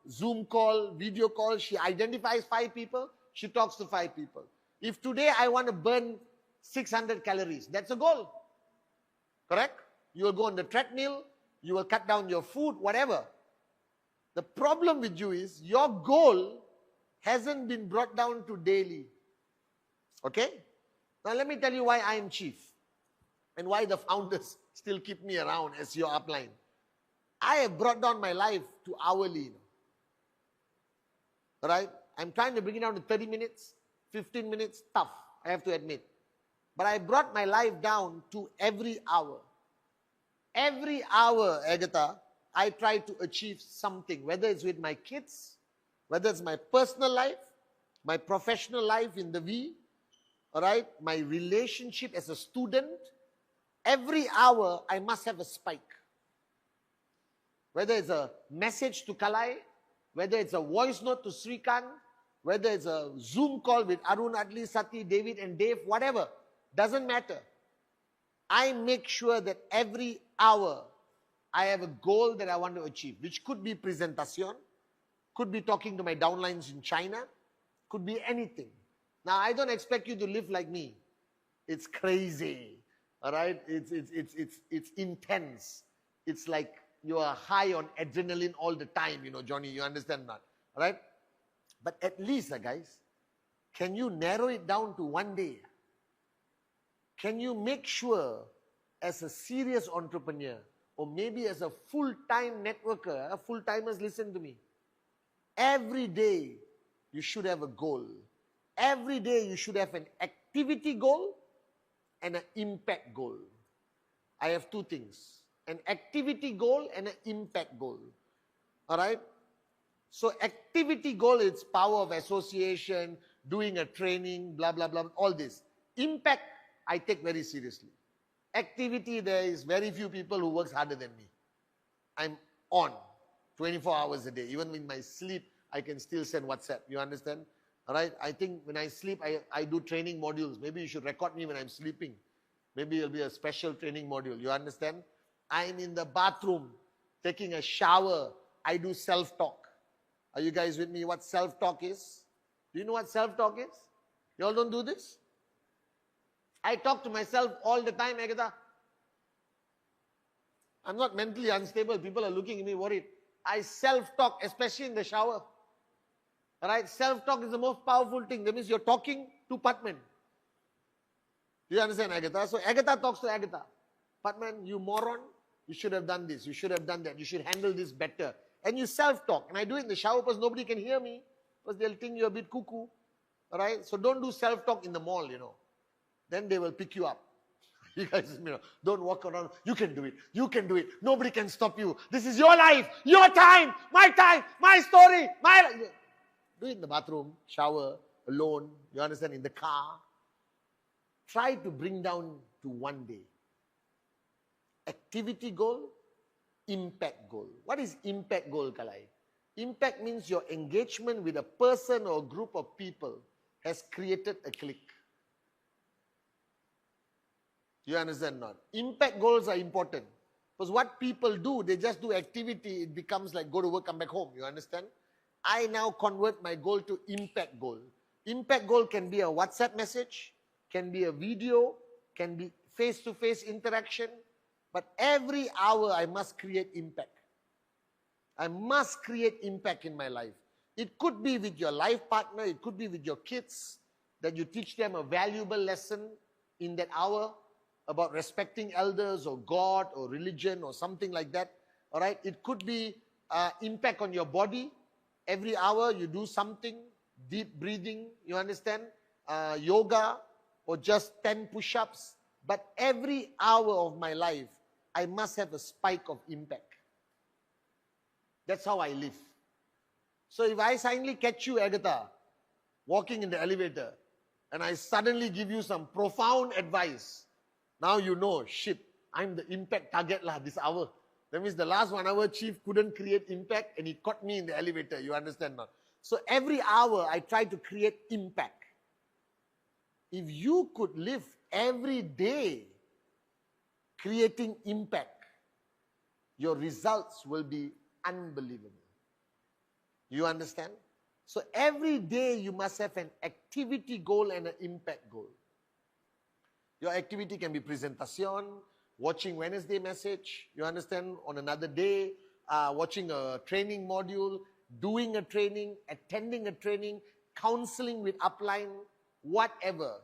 Zoom call, video call. She identifies 5 people. She talks to 5 people. If today I want to burn 600 calories, that's a goal. Correct? You will go on the treadmill. You will cut down your food, whatever. The problem with you is your goal hasn't been brought down to daily. Okay? Now let me tell you why I am chief and why the founders still keep me around as your upline. I have brought down my life to hourly. Right? I'm trying to bring it down to 30 minutes, 15 minutes, tough, I have to admit. But I brought my life down to every hour. Every hour, Agatha, I try to achieve something, whether it's with my kids, whether it's my personal life, my professional life in the V, all right, my relationship as a student. Every hour, I must have a spike. Whether it's a message to Kalai, whether it's a voice note to Srikant, whether it's a Zoom call with Arun, Adli, Sati, David and Dave, whatever, doesn't matter. I make sure that every hour I have a goal that I want to achieve, which could be presentation, could be talking to my downlines in China, could be anything. Now, I don't expect you to live like me. It's crazy, all right? It's intense. It's like you are high on adrenaline all the time, you know, Johnny, you understand that, all right? But at least, guys, can you narrow it down to one day? Can you make sure as a serious entrepreneur or maybe as a full-time networker, full-timers listen to me, every day you should have a goal. Every day you should have an activity goal and an impact goal. I have 2 things, an activity goal and an impact goal. All right? So activity goal is power of association, doing a training, blah, blah, blah, all this. Impact, I take very seriously. Activity, there is very few people who works harder than me. I'm on 24 hours a day. Even in my sleep, I can still send WhatsApp. You understand? All right? I think when I sleep, I do training modules. Maybe you should record me when I'm sleeping. Maybe it'll be a special training module. You understand? I'm in the bathroom, taking a shower. I do self-talk. Are you guys with me? What self-talk is? Do you know what self-talk is? You all don't do this? I talk to myself all the time, Agatha. I'm not mentally unstable. People are looking at me worried. I self-talk, especially in the shower. All right? Self-talk is the most powerful thing. That means you're talking to Patman. Do you understand, Agatha? So Agatha talks to Agatha. Patman, you moron. You should have done this. You should have done that. You should handle this better. And you self-talk. And I do it in the shower because nobody can hear me. Because they'll think you're a bit cuckoo. All right? So don't do self-talk in the mall, you know. Then they will pick you up. You guys, you know, don't walk around. You can do it. You can do it. Nobody can stop you. This is your life, your time, my story, my life. Do it in the bathroom, shower, alone. You understand? In the car. Try to bring down to one day. Activity goal, impact goal. What is impact goal, Kalai? Impact means your engagement with a person or group of people has created a click. You understand not? Impact goals are important. Because what people do, they just do activity, it becomes like go to work, come back home. You understand? I now convert my goal to impact goal. Impact goal can be a WhatsApp message, can be a video, can be face-to-face interaction. But every hour I must create impact. I must create impact in my life. It could be with your life partner, it could be with your kids, that you teach them a valuable lesson in that hour about respecting elders or God or religion or something like that. All right? It could be impact on your body. Every hour you do something, deep breathing, you understand? Yoga or just 10 push-ups. But every hour of my life, I must have a spike of impact. That's how I live. So if I suddenly catch you, Agatha, walking in the elevator, and I suddenly give you some profound advice, now you know, shit, I'm the impact target lah this hour. That means the last 1 hour chief couldn't create impact and he caught me in the elevator. You understand now? So every hour I try to create impact. If you could live every day creating impact, your results will be unbelievable. You understand? So every day you must have an activity goal and an impact goal. Your activity can be presentation, watching Wednesday message, you understand, on another day, watching a training module, doing a training, attending a training, counseling with upline, whatever.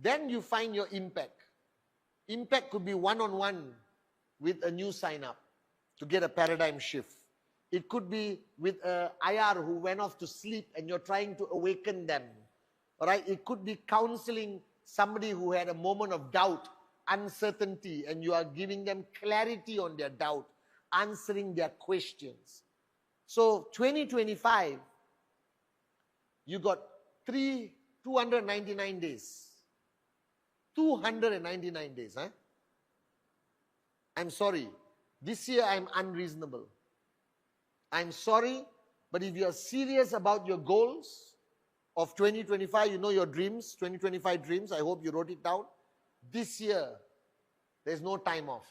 Then you find your impact. Impact could be one-on-one with a new sign-up to get a paradigm shift. It could be with a IR who went off to sleep and you're trying to awaken them. All right? It could be counseling somebody who had a moment of doubt, uncertainty, and you are giving them clarity on their doubt, answering their questions. So 2025, you got 299 days. 299 days. Huh? I'm sorry. This year I'm unreasonable. I'm sorry, but if you are serious about your goals of 2025, you know your dreams, 2025 dreams, I hope you wrote it down. This year, there's no time off.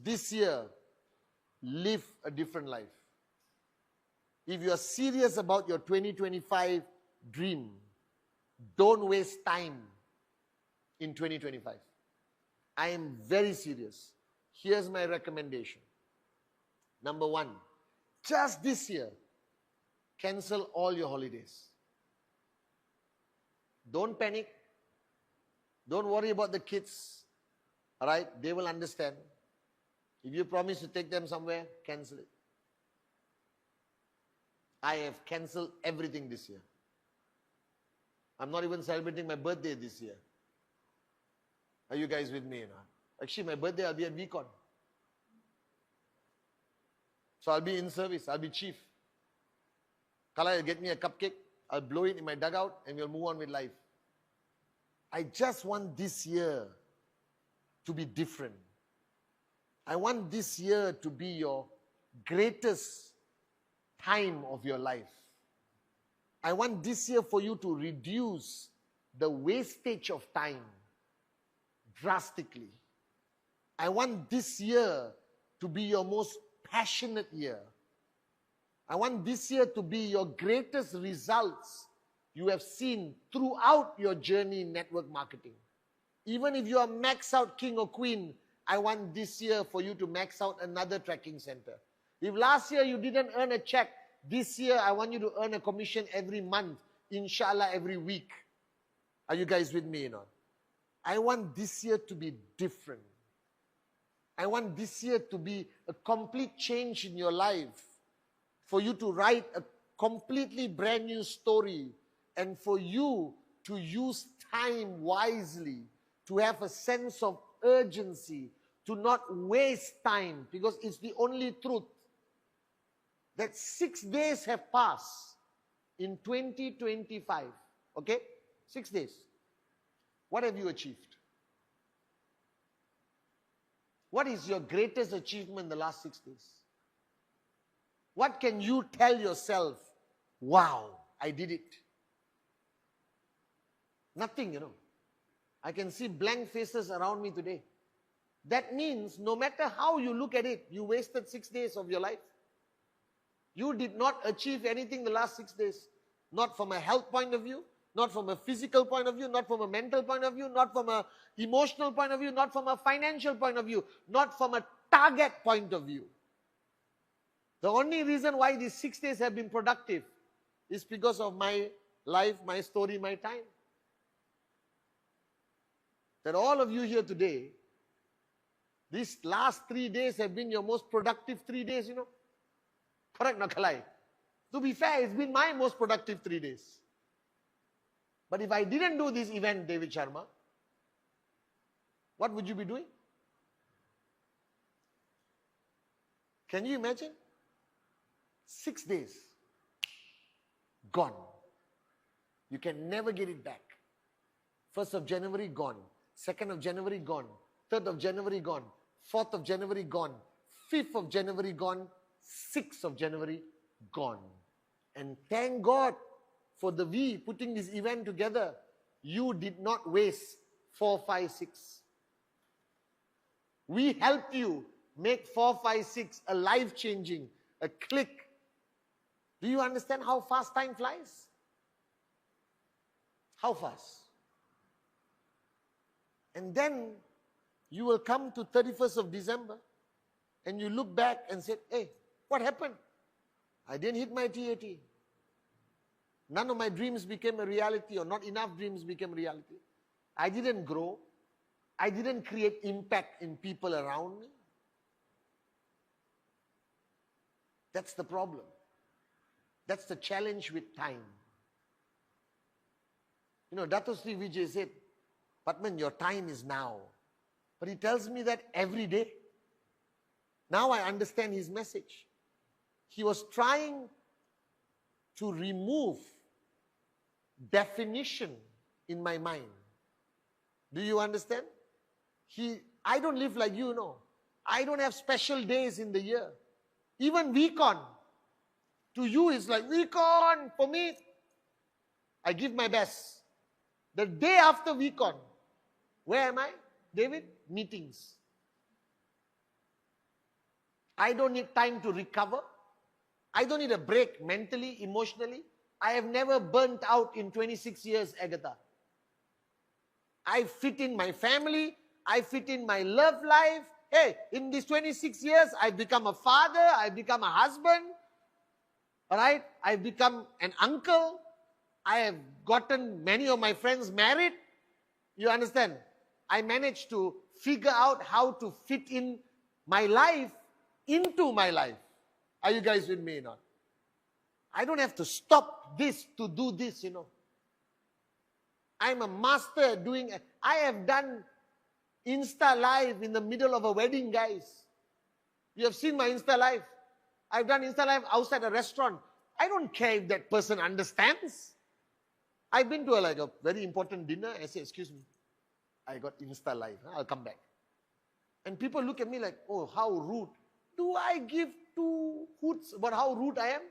This year, live a different life. If you are serious about your 2025 dream, don't waste time in 2025. I am very serious. Here's my recommendation. Number one, just this year, cancel all your holidays. Don't panic. Don't worry about the kids. All right? They will understand. If you promise to take them somewhere, cancel it. I have cancelled everything this year. I'm not even celebrating my birthday this year. Are you guys with me? Actually, my birthday, I'll be at VCon. So I'll be in service. I'll be chief. Kala will get me a cupcake. I'll blow it in my dugout and we'll move on with life. I just want this year to be different. I want this year to be your greatest time of your life. I want this year for you to reduce the wastage of time drastically. I want this year to be your most passionate year. I want this year to be your greatest results you have seen throughout your journey in network marketing. Even if you are max out king or queen, I want this year for you to max out another tracking center. If last year you didn't earn a check, this year I want you to earn a commission every month, inshallah every week. Are you guys with me or not? I want this year to be different. I want this year to be a complete change in your life. For you to write a completely brand new story and for you to use time wisely, to have a sense of urgency, to not waste time, because it's the only truth that 6 days have passed in 2025. Okay? 6 days. What have you achieved? What is your greatest achievement in the last 6 days? What can you tell yourself, wow, I did it? Nothing, I can see blank faces around me today. That means no matter how you look at it, you wasted 6 days of your life. You did not achieve anything the last 6 days. Not from a health point of view, not from a physical point of view, not from a mental point of view, not from an emotional point of view, not from a financial point of view, not from a target point of view. The only reason why these 6 days have been productive is because of my life, my story, my time. That all of you here today, these last 3 days have been your most productive 3 days, Correct, Nakalai? To be fair, it's been my most productive 3 days. But if I didn't do this event, David Sharma, what would you be doing? Can you imagine? 6 days. Gone. You can never get it back. 1st of January, gone. 2nd of January, gone. 3rd of January, gone. 4th of January, gone. 5th of January, gone. 6th of January, gone. And thank God for the we putting this event together. You did not waste 4, 5, 6. We helped you make 4, 5, 6 a life-changing, a click. Do you understand how fast time flies? How fast? And then you will come to 31st of December and you look back and say, hey, what happened? I didn't hit my TAT. None of my dreams became a reality, or not enough dreams became reality. I didn't grow. I didn't create impact in people around me. That's the problem. That's the challenge with time. You know, Dato Sri Vijay said, Patman, your time is now. But he tells me that every day. Now I understand his message. He was trying to remove definition in my mind. Do you understand? I don't live like you know. I don't have special days in the year. Even week-on. To you, it's like week-on. For me, I give my best. The day after week-on, where am I? David? Meetings. I don't need time to recover. I don't need a break mentally, emotionally. I have never burnt out in 26 years, Agatha. I fit in my family. I fit in my love life. Hey, in these 26 years, I've become a father. I've become a husband. All right? I've become an uncle. I have gotten many of my friends married. You understand? I managed to figure out how to fit in my life into my life. Are you guys with me or not? I don't have to stop this to do this, you know. I'm a master at doing it. I have done Insta Live in the middle of a wedding, guys. You have seen my Insta Live. I've done Insta Live outside a restaurant. I don't care if that person understands. I've been to a very important dinner. I say, excuse me, I got Insta Live. I'll come back. And people look at me like, oh, how rude. Do I give two hoots about how rude I am?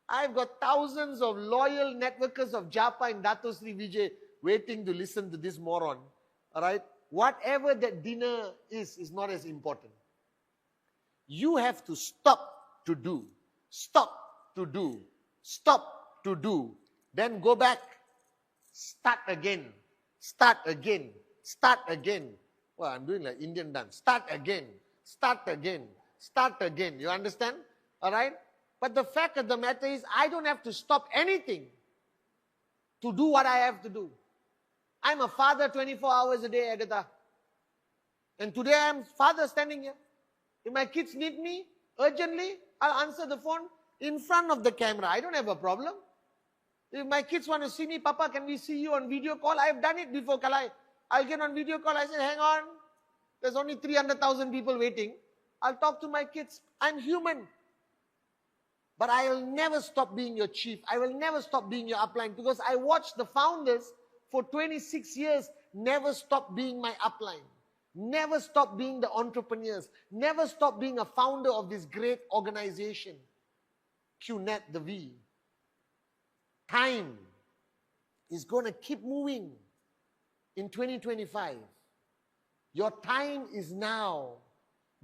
I've got thousands of loyal networkers of Japa and Dato Sri Vijay waiting to listen to this moron. All right? Whatever that dinner is not as important. You have to stop to do. Stop to do. Stop to do. Then go back. Start again. Start again. Start again. Well, I'm doing like Indian dance. Start again. Start again. Start again. You understand? All right? But the fact of the matter is, I don't have to stop anything to do what I have to do. I'm a father 24 hours a day, Agatha. And today I'm father standing here. If my kids need me urgently, I'll answer the phone in front of the camera. I don't have a problem. If my kids want to see me, Papa, can we see you on video call? I've done it before, Kalai. I'll get on video call. I said, hang on. There's only 300,000 people waiting. I'll talk to my kids. I'm human. But I will never stop being your chief. I will never stop being your upline, because I watched the founders for 26 years never stop being my upline. Never stop being the entrepreneurs. Never stop being a founder of this great organization. QNet, the V. Time is going to keep moving in 2025. Your time is now.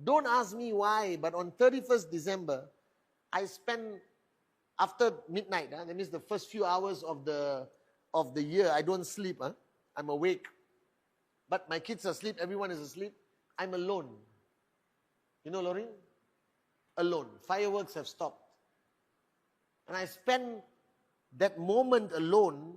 Don't ask me why, but on 31st December, I spend, after midnight, that means the first few hours of the year, I don't sleep. I'm awake. But my kids are asleep, everyone is asleep. I'm alone. You know, Lauren? Alone. Fireworks have stopped. And I spend that moment alone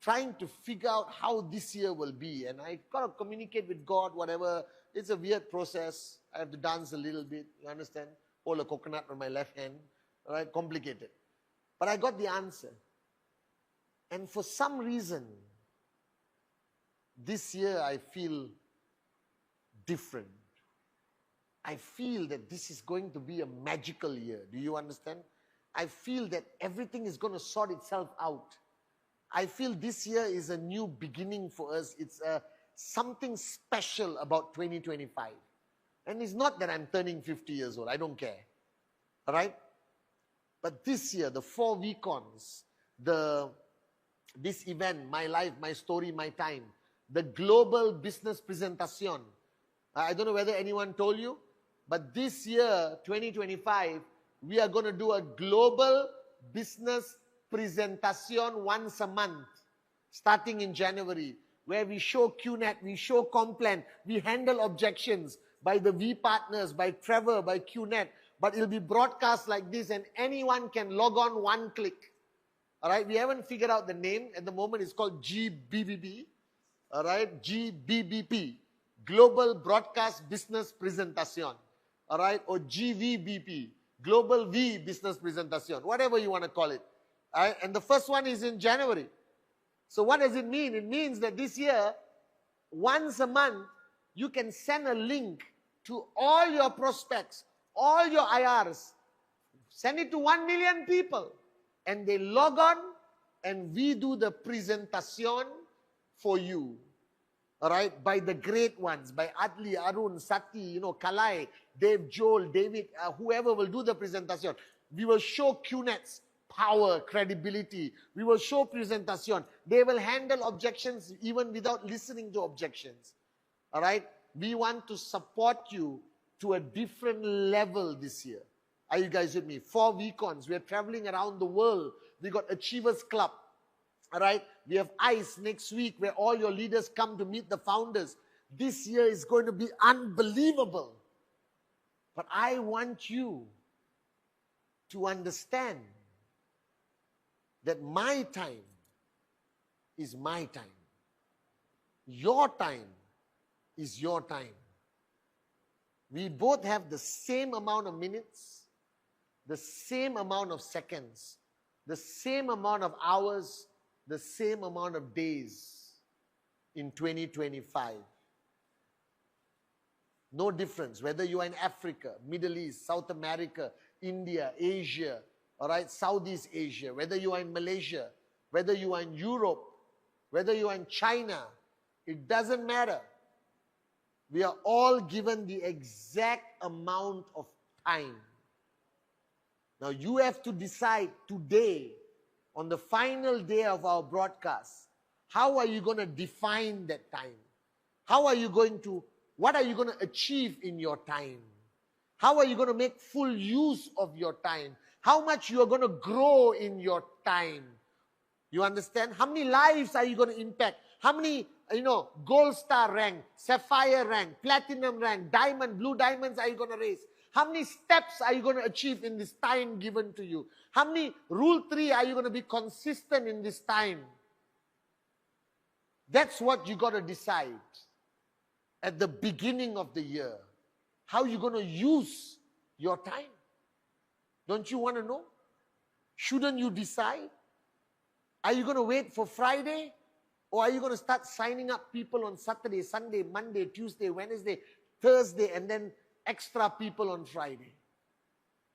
trying to figure out how this year will be. And I got to communicate with God, whatever. It's a weird process. I have to dance a little bit, you understand? Hold a coconut on my left hand. All right, complicated. But I got the answer. And for some reason, this year I feel different. I feel that this is going to be a magical year. Do you understand? I feel that everything is going to sort itself out. I feel this year is a new beginning for us. It's something special about 2025. And it's not that I'm turning 50 years old. I don't care. All right? But this year, the 4 weekends, this event, My Life, My Story, My Time, the Global Business Presentation. I don't know whether anyone told you, but this year, 2025, we are going to do a global business presentation once a month, starting in January, where we show QNet, we show Complan, we handle objections by the V partners, by Trevor, by QNet, but it'll be broadcast like this and anyone can log on one click. All right, we haven't figured out the name. At the moment, it's called GBBP. All right, GBBP, Global Broadcast Business Presentation. All right, or GVBP, Global V Business Presentation, whatever you want to call it. All right, and the first one is in January. So what does it mean? It means that this year, once a month, you can send a link to all your prospects, all your IRs. Send it to 1 million people. And they log on and we do the presentation for you. All right, by the great ones, by Adli, Arun, Sati, Kalai, Dave, Joel, David, whoever will do the presentation. We will show QNet's power, credibility. We will show presentation. They will handle objections even without listening to objections. All right, we want to support you to a different level this year. Are you guys with me? 4 weekends. We are traveling around the world. We got Achievers Club. All right. We have ICE next week where all your leaders come to meet the founders. This year is going to be unbelievable. But I want you to understand that my time is my time. Your time is your time. We both have the same amount of minutes, the same amount of seconds, the same amount of hours, the same amount of days in 2025. No difference whether you are in Africa, Middle East, South America, India, Asia, all right, Southeast Asia, whether you are in Malaysia, whether you are in Europe, whether you are in China, it doesn't matter. We are all given the exact amount of time. Now you have to decide today, on the final day of our broadcast, how are you going to define that time? What are you going to achieve in your time? How are you going to make full use of your time? How much you are going to grow in your time? You understand? How many lives are you going to impact? How many, gold star rank, sapphire rank, platinum rank, diamond, blue diamonds are you going to raise? How many steps are you going to achieve in this time given to you? How many rule 3 are you going to be consistent in this time? That's what you got to decide at the beginning of the year. How you going to use your time? Don't you want to know? Shouldn't you decide? Are you going to wait for Friday? Or are you going to start signing up people on Saturday, Sunday, Monday, Tuesday, Wednesday, Thursday, and then extra people on Friday?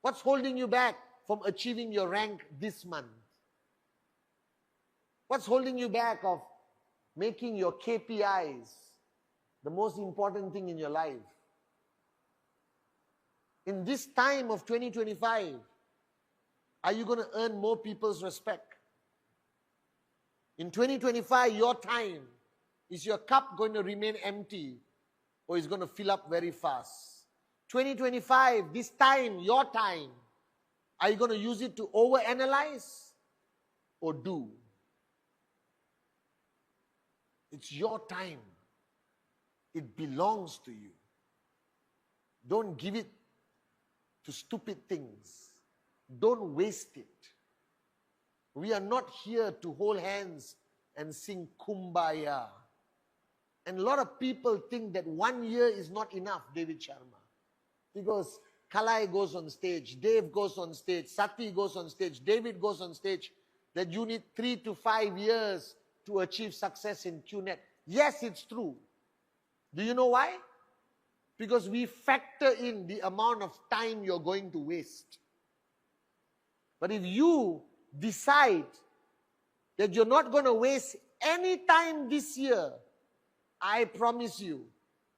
What's holding you back from achieving your rank this month? What's holding you back of making your KPIs the most important thing in your life? In this time of 2025, are you going to earn more people's respect? In 2025, your time, is your cup going to remain empty or is going to fill up very fast? 2025, this time, your time, are you going to use it to overanalyze or do? It's your time. It belongs to you. Don't give it to stupid things. Don't waste it. We are not here to hold hands and sing Kumbaya. And a lot of people think that 1 year is not enough, David Sharma. Because Kalai goes on stage, Dave goes on stage, Sati goes on stage, David goes on stage, that you need 3 to 5 years to achieve success in QNet. Yes, it's true. Do you know why? Because we factor in the amount of time you're going to waste. But if you decide that you're not going to waste any time this year, I promise you,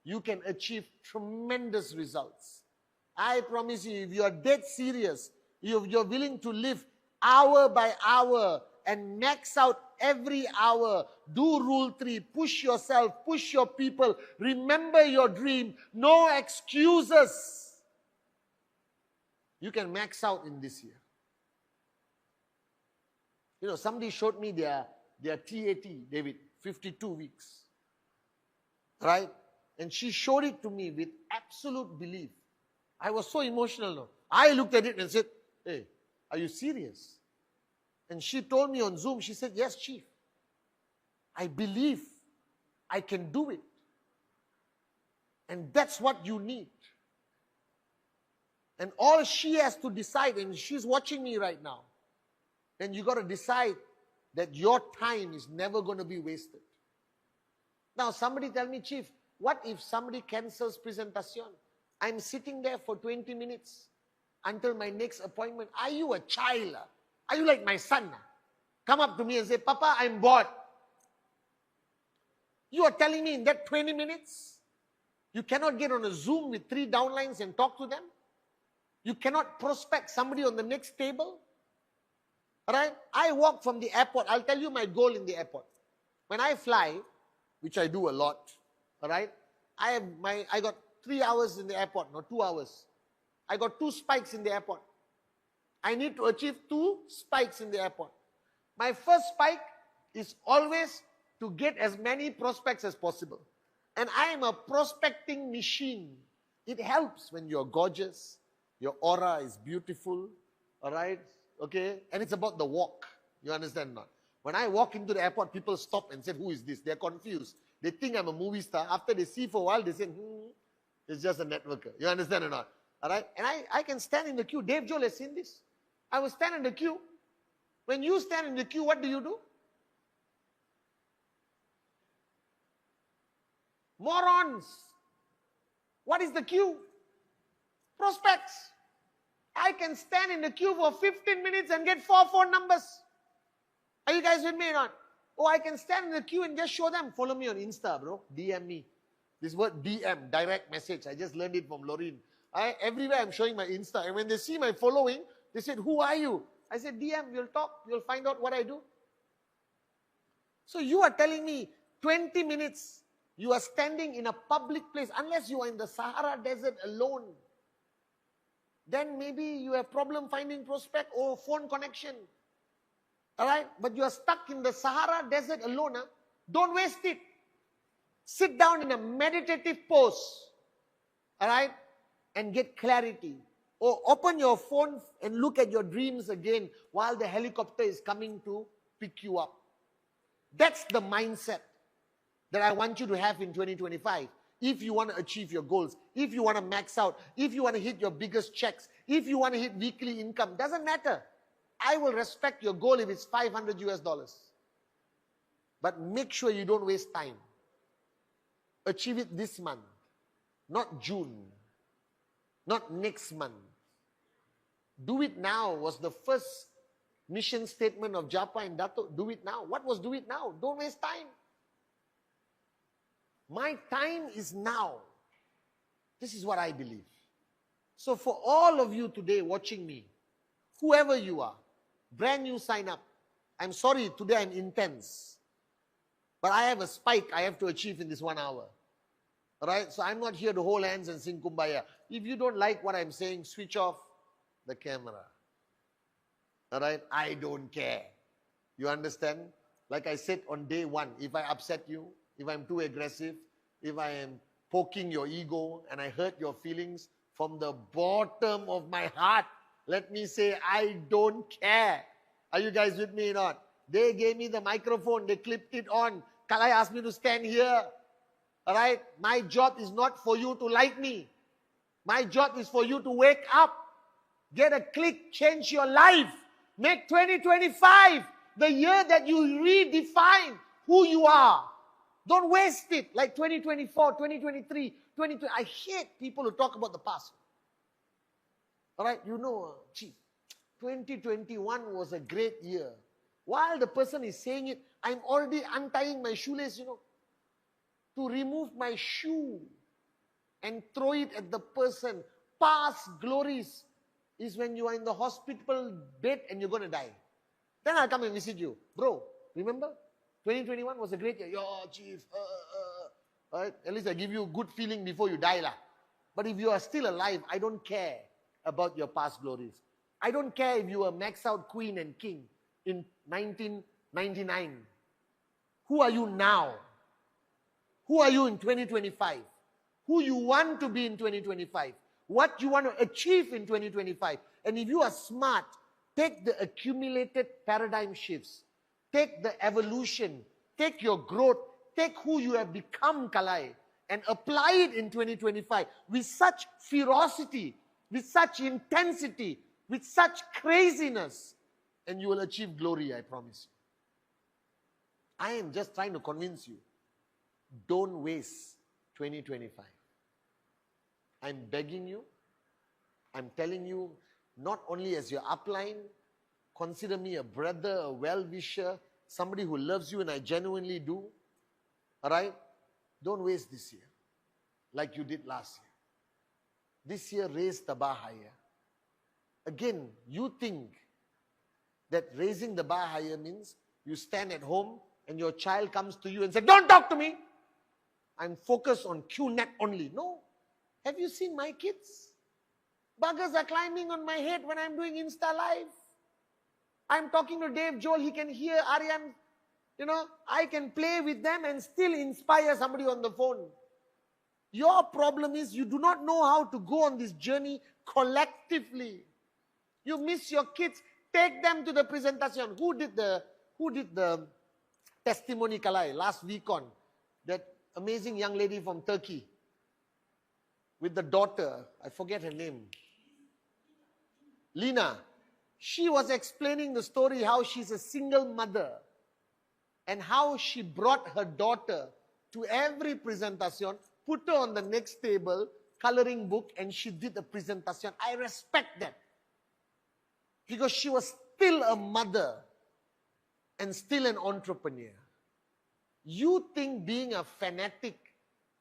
you can achieve tremendous results. I promise you, if you're dead serious, if you're willing to live hour by hour and max out every hour, do rule 3, push yourself, push your people, remember your dream, no excuses. You can max out in this year. You know, somebody showed me their TAT, David, 52 weeks. Right? And she showed it to me with absolute belief. I was so emotional now. I looked at it and said, hey, are you serious? And she told me on Zoom, she said, yes, Chief. I believe I can do it. And that's what you need. And all she has to decide, and she's watching me right now, then you got to decide that your time is never going to be wasted. Now, somebody tell me, Chief, what if somebody cancels presentation? I'm sitting there for 20 minutes until my next appointment. Are you a child? Are you like my son? Come up to me and say, Papa, I'm bored. You are telling me in that 20 minutes, you cannot get on a Zoom with 3 downlines and talk to them? You cannot prospect somebody on the next table? Alright? I walk from the airport. I'll tell you my goal in the airport. When I fly, which I do a lot, alright? I got 3 hours in the airport, no, 2 hours. I got 2 spikes in the airport. I need to achieve 2 spikes in the airport. My first spike is always to get as many prospects as possible. And I am a prospecting machine. It helps when you're gorgeous, your aura is beautiful, alright? Okay? And it's about the walk. You understand not? When I walk into the airport, people stop and say, who is this? They're confused. They think I'm a movie star. After they see for a while, they say, it's just a networker. You understand or not? Alright? And I can stand in the queue. Dave Joel has seen this. I will stand in the queue. When you stand in the queue, what do? Morons! What is the queue? Prospects. I can stand in the queue for 15 minutes and get 4 phone numbers. Are you guys with me or not? Oh, I can stand in the queue and just show them. Follow me on Insta, bro. DM me. This word DM, direct message. I just learned it from Lorraine. Everywhere I'm showing my Insta. And when they see my following, they said, who are you? I said, DM, we'll talk. You'll find out what I do. So you are telling me 20 minutes, you are standing in a public place, unless you are in the Sahara Desert alone. Then maybe you have problem finding prospect or phone connection. Alright? But you are stuck in the Sahara Desert alone. Don't waste it. Sit down in a meditative pose. Alright? And get clarity. Or open your phone and look at your dreams again while the helicopter is coming to pick you up. That's the mindset that I want you to have in 2025. If you want to achieve your goals, if you want to max out, if you want to hit your biggest checks, if you want to hit weekly income, doesn't matter. I will respect your goal if it's $500 US. But make sure you don't waste time. Achieve it this month, not June, not next month. Do it now was the first mission statement of Japa and Dato. Do it now. What was do it now? Don't waste time. My time is now. This is what I believe. So for all of you today watching me, whoever you are, brand new sign up. I'm sorry, today I'm intense. But I have a spike I have to achieve in this 1 hour. Alright? So I'm not here to hold hands and sing Kumbaya. If you don't like what I'm saying, switch off the camera. Alright? I don't care. You understand? Like I said on day 1, if I upset you, if I'm too aggressive, if I am poking your ego and I hurt your feelings from the bottom of my heart, let me say, I don't care. Are you guys with me or not? They gave me the microphone, they clipped it on. Kalai asked me to stand here. Alright? My job is not for you to like me. My job is for you to wake up. Get a click, change your life. Make 2025 the year that you redefine who you are. Don't waste it like 2024, 2023, 2020. I hate people who talk about the past. Alright, you know, Chief, 2021 was a great year. While the person is saying it, I'm already untying my shoelace, to remove my shoe and throw it at the person. Past glories is when you are in the hospital bed and you're going to die. Then I'll come and visit you. Bro, remember? 2021 was a great year. Yo, chief. Right? At least I give you a good feeling before you die. But if you are still alive, I don't care about your past glories. I don't care if you were maxed out queen and king in 1999. Who are you now? Who are you in 2025? Who you want to be in 2025? What you want to achieve in 2025? And if you are smart, take the accumulated paradigm shifts. Take the evolution. Take your growth. Take who you have become, Kalai, and apply it in 2025 with such ferocity, with such intensity, with such craziness, and you will achieve glory, I promise you. I am just trying to convince you, don't waste 2025. I'm begging you, I'm telling you, not only as your upline, consider me a brother, a well-wisher, somebody who loves you, and I genuinely do. All right? Don't waste this year like you did last year. This year, raise the bar higher. Again, you think that raising the bar higher means you stand at home and your child comes to you and says, don't talk to me. I'm focused on QNet only. No. Have you seen my kids? Buggers are climbing on my head when I'm doing Insta Live. I'm talking to Dave Joel. He can hear Aryan. I can play with them and still inspire somebody on the phone. Your problem is you do not know how to go on this journey collectively. You miss your kids. Take them to the presentation. Who did the testimony, Kalai, last week on? That amazing young lady from Turkey with the daughter. I forget her name. Lina. She was explaining the story how she's a single mother and how she brought her daughter to every presentation, put her on the next table, coloring book, and she did the presentation. I respect that. Because she was still a mother and still an entrepreneur. You think being a fanatic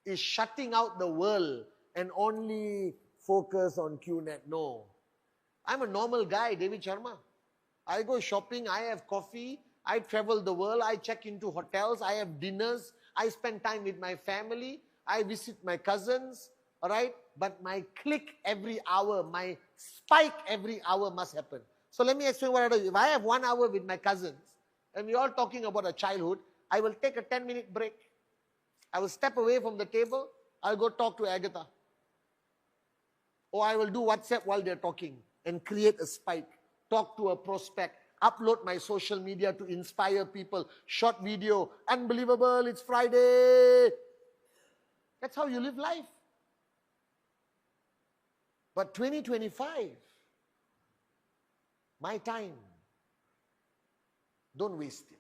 is shutting out the world and only focus on QNet? No. I'm a normal guy, David Sharma. I go shopping, I have coffee, I travel the world, I check into hotels, I have dinners, I spend time with my family, I visit my cousins, all right? But my click every hour, my spike every hour must happen. So let me explain what I do. If I have 1 hour with my cousins, and we're all talking about a childhood, I will take a 10-minute break. I will step away from the table, I'll go talk to Agatha. Or I will do WhatsApp while they're talking and create a spike. Talk to a prospect. Upload my social media to inspire people. Short video. Unbelievable, it's Friday. That's how you live life. But 2025, my time, don't waste it.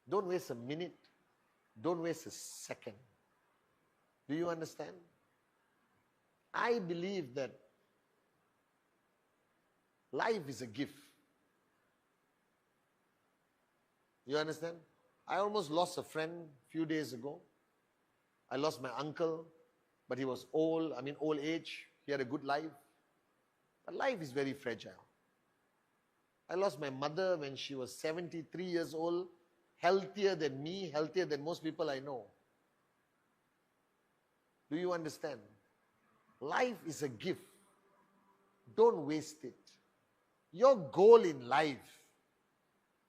Don't waste a minute. Don't waste a second. Do you understand? I believe that life is a gift. You understand? I almost lost a friend a few days ago. I lost my uncle, but he was old, old age. He had a good life. But life is very fragile. I lost my mother when she was 73 years old, healthier than me, healthier than most people I know. Do you understand? Life is a gift. Don't waste it. Your goal in life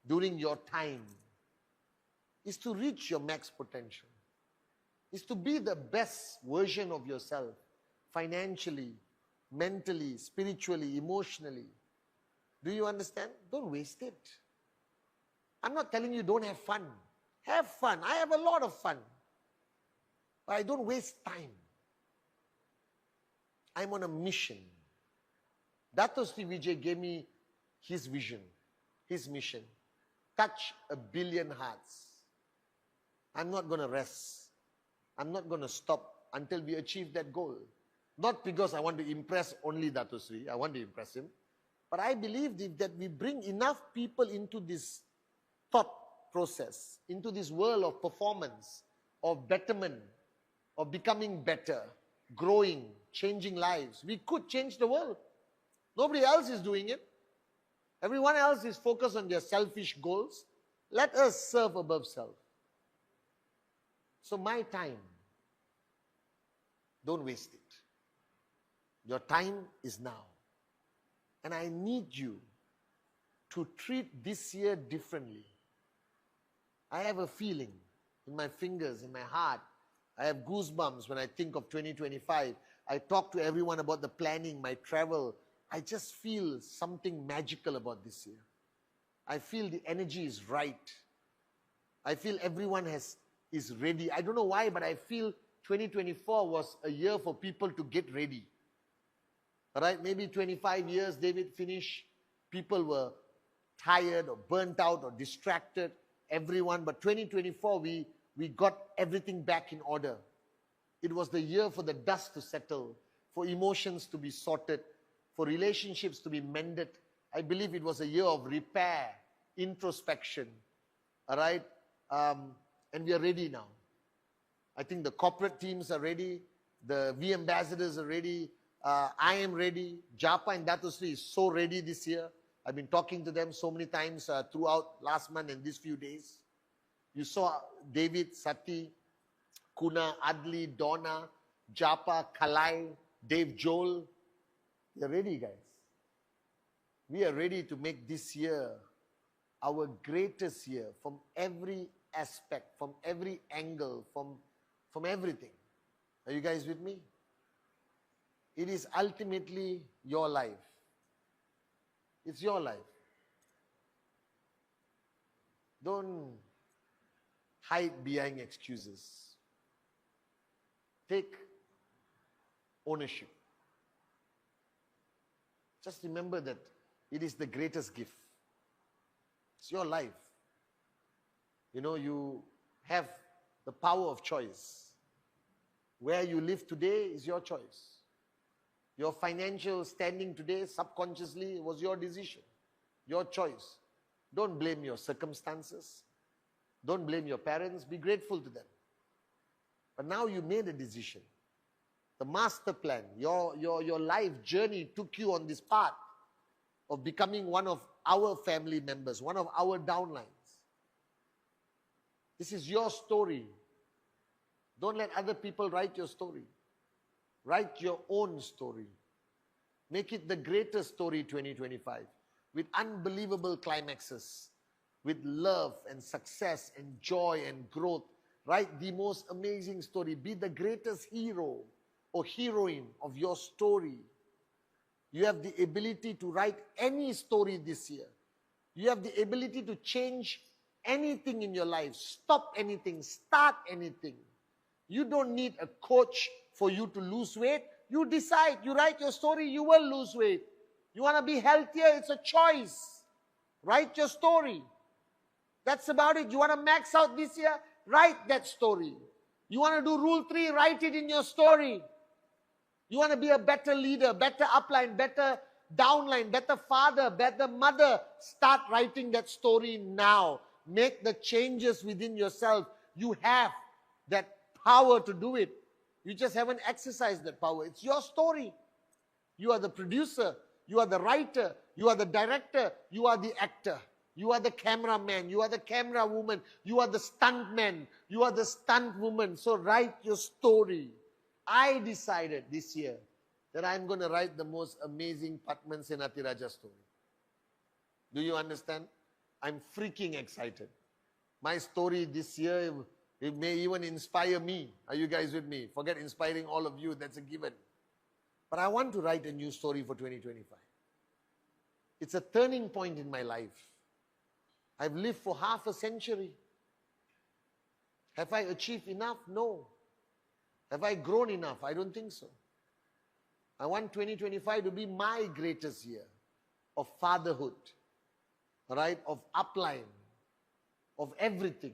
during your time is to reach your max potential. Is to be the best version of yourself, financially, mentally, spiritually, emotionally. Do you understand? Don't waste it. I'm not telling you don't have fun. Have fun. I have a lot of fun. But I don't waste time. I'm on a mission. Dato Sri Vijay gave me his vision, his mission. Touch 1 billion hearts. I'm not going to rest. I'm not going to stop until we achieve that goal. Not because I want to impress only Dato Sri. I want to impress him. But I believe that we bring enough people into this thought process, into this world of performance, of betterment, of becoming better, growing, changing lives. We could change the world. Nobody else is doing it. Everyone else is focused on their selfish goals. Let us serve above self. So my time, don't waste it. Your time is now. And I need you to treat this year differently. I have a feeling in my fingers, in my heart. I have goosebumps when I think of 2025. I talk to everyone about the planning, my travel. I just feel something magical about this year. I feel the energy is right. I feel everyone is ready. I don't know why, but I feel 2024 was a year for people to get ready. All right, maybe 25 years David finished. People were tired or burnt out or distracted, everyone. But 2024, we got everything back in order. It was the year for the dust to settle, for emotions to be sorted, for relationships to be mended. I believe it was a year of repair, introspection. All right, and we are ready now. I think the corporate teams are ready. The V ambassadors are ready. I am ready. Japa and Dato Sri is so ready this year. I've been talking to them so many times throughout last month and these few days. You saw David, Sati, Kuna, Adli, Donna, Japa, Kalai, Dave Joel. They're ready, guys. We are ready to make this year our greatest year from every aspect, from every angle, from everything. Are you guys with me? It is ultimately your life. It's your life. Don't hide behind excuses. Take ownership. Just remember that it is the greatest gift. It's your life. You know, you have the power of choice. Where you live today is your choice. Your financial standing today, subconsciously, was your decision, your choice. Don't blame your circumstances. Don't blame your parents. Be grateful to them. But now you made a decision. The master plan, your life journey took you on this path of becoming one of our family members, one of our downlines. This is your story. Don't let other people write your story. Write your own story. Make it the greatest story 2025 with unbelievable climaxes, with love and success and joy and growth. Write the most amazing story. Be the greatest hero or heroine of your story. You have the ability to write any story this year. You have the ability to change anything in your life, stop anything, start anything. You don't need a coach for you to lose weight. You decide, you write your story, you will lose weight. You want to be healthier, it's a choice. Write your story. That's about it. You want to max out this year? Write that story. You want to do rule 3? Write it in your story. You want to be a better leader, better upline, better downline, better father, better mother. Start writing that story now. Make the changes within yourself. You have that power to do it. You just haven't exercised that power. It's your story. You are the producer. You are the writer. You are the director. You are the actor. You are the cameraman. You are the camera woman. You are the stunt man. You are the stunt woman. So write your story. I decided this year that I'm going to write the most amazing Padman Senatiraja story. Do you understand? I'm freaking excited. My story this year, it may even inspire me. Are you guys with me? Forget inspiring all of you. That's a given. But I want to write a new story for 2025. It's a turning point in my life. I've lived for half a century. Have I achieved enough? No. Have I grown enough? I don't think so. I want 2025 to be my greatest year of fatherhood, right? Of upline, of everything.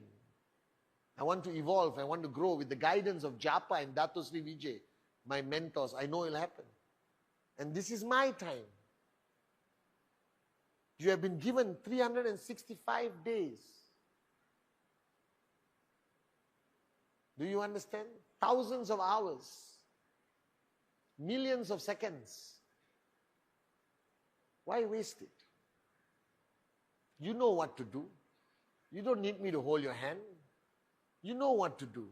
I want to evolve. I want to grow with the guidance of Japa and Dato Sri Vijay, my mentors. I know it'll happen. And this is my time. You have been given 365 days. Do you understand? Thousands of hours, millions of seconds. Why waste it? You know what to do. You don't need me to hold your hand. You know what to do.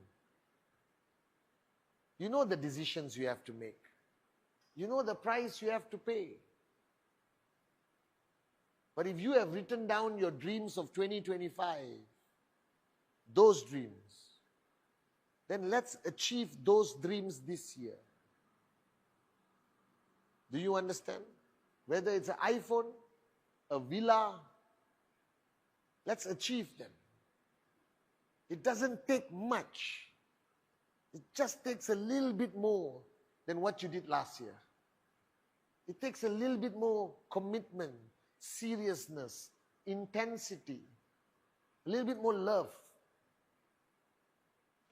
You know the decisions you have to make. You know the price you have to pay. But if you have written down your dreams of 2025, those dreams, then let's achieve those dreams this year. Do you understand? Whether it's an iPhone, a villa, let's achieve them. It doesn't take much. It just takes a little bit more than what you did last year. It takes a little bit more commitment, seriousness, intensity, a little bit more love,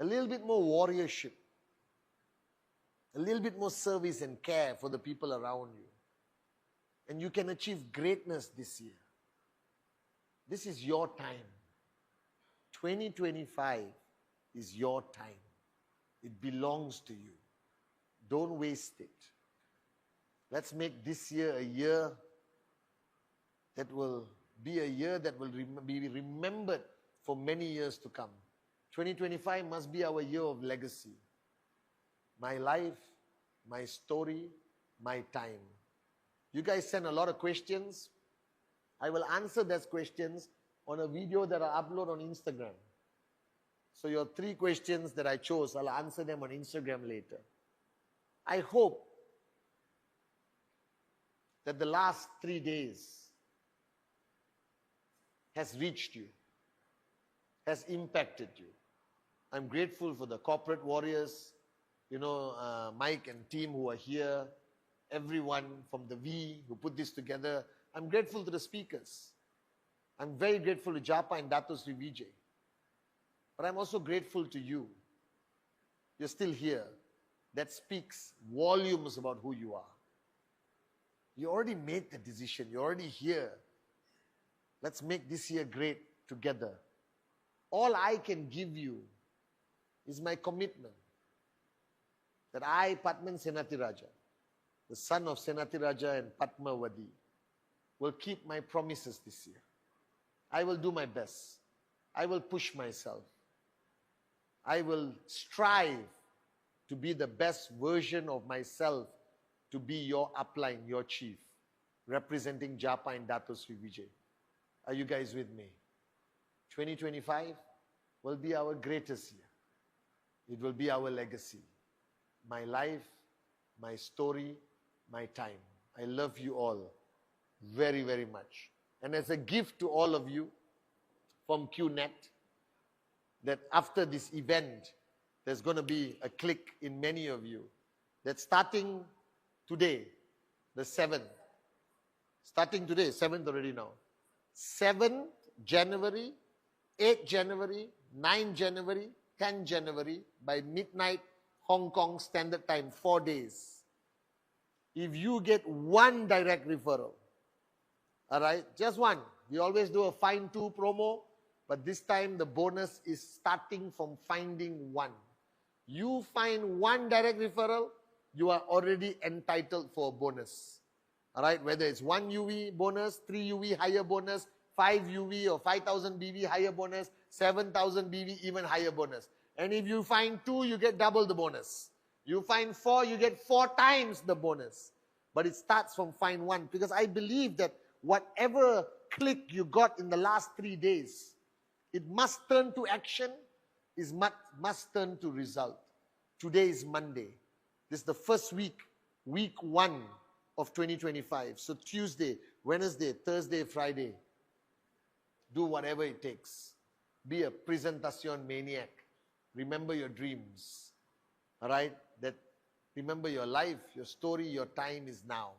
a little bit more warriorship, a little bit more service and care for the people around you. And you can achieve greatness this year. This is your time. 2025 is your time. It belongs to you. Don't waste it. Let's make this year a year that will be a year that will be remembered for many years to come. 2025 must be our year of legacy. My life, my story, my time. You guys send a lot of questions. I will answer those questions on a video that I upload on Instagram. So your 3 questions that I chose, I'll answer them on Instagram later. I hope that the last 3 days has reached you, has impacted you. I'm grateful for the corporate warriors, Mike and team who are here, everyone from the V who put this together. I'm grateful to the speakers. I'm very grateful to Japa and Dato Sri Vijay. But I'm also grateful to you. You're still here. That speaks volumes about who you are. You already made the decision. You're already here. Let's make this year great together. All I can give you is my commitment that I, Padman Senatiraja, the son of Senatiraja and Padmawati, will keep my promises this year. I will do my best. I will push myself. I will strive to be the best version of myself, to be your upline, your chief, representing Japa and Dato Sri Vijay. Are you guys with me? 2025 will be our greatest year. It will be our legacy. My life, my story, my time. I love you all very, very much. And as a gift to all of you from QNet, that after this event, there's going to be a click in many of you that starting today, the 7th, starting today, 7th already now, 7th January, 8th January, 9th January, 10th January, by midnight Hong Kong Standard Time, 4 days. If you get 1 direct referral, all right, just 1. We always do a find 2 promo, but this time the bonus is starting from finding 1. You find 1 direct referral, you are already entitled for a bonus. All right, whether it's 1 UV bonus, 3 UV higher bonus, 5 UV or 5,000 BV higher bonus, 7,000 BV even higher bonus. And if you find 2, you get double the bonus. You find 4, you get 4 times the bonus. But it starts from find 1, because I believe that whatever click you got in the last 3 days, it must turn to action, must turn to result. Today is Monday. This is the first week 1 of 2025. So Tuesday, Wednesday, Thursday, Friday, do whatever it takes. Be a presentation maniac. Remember your dreams. All right? Remember your life, your story, your time is now.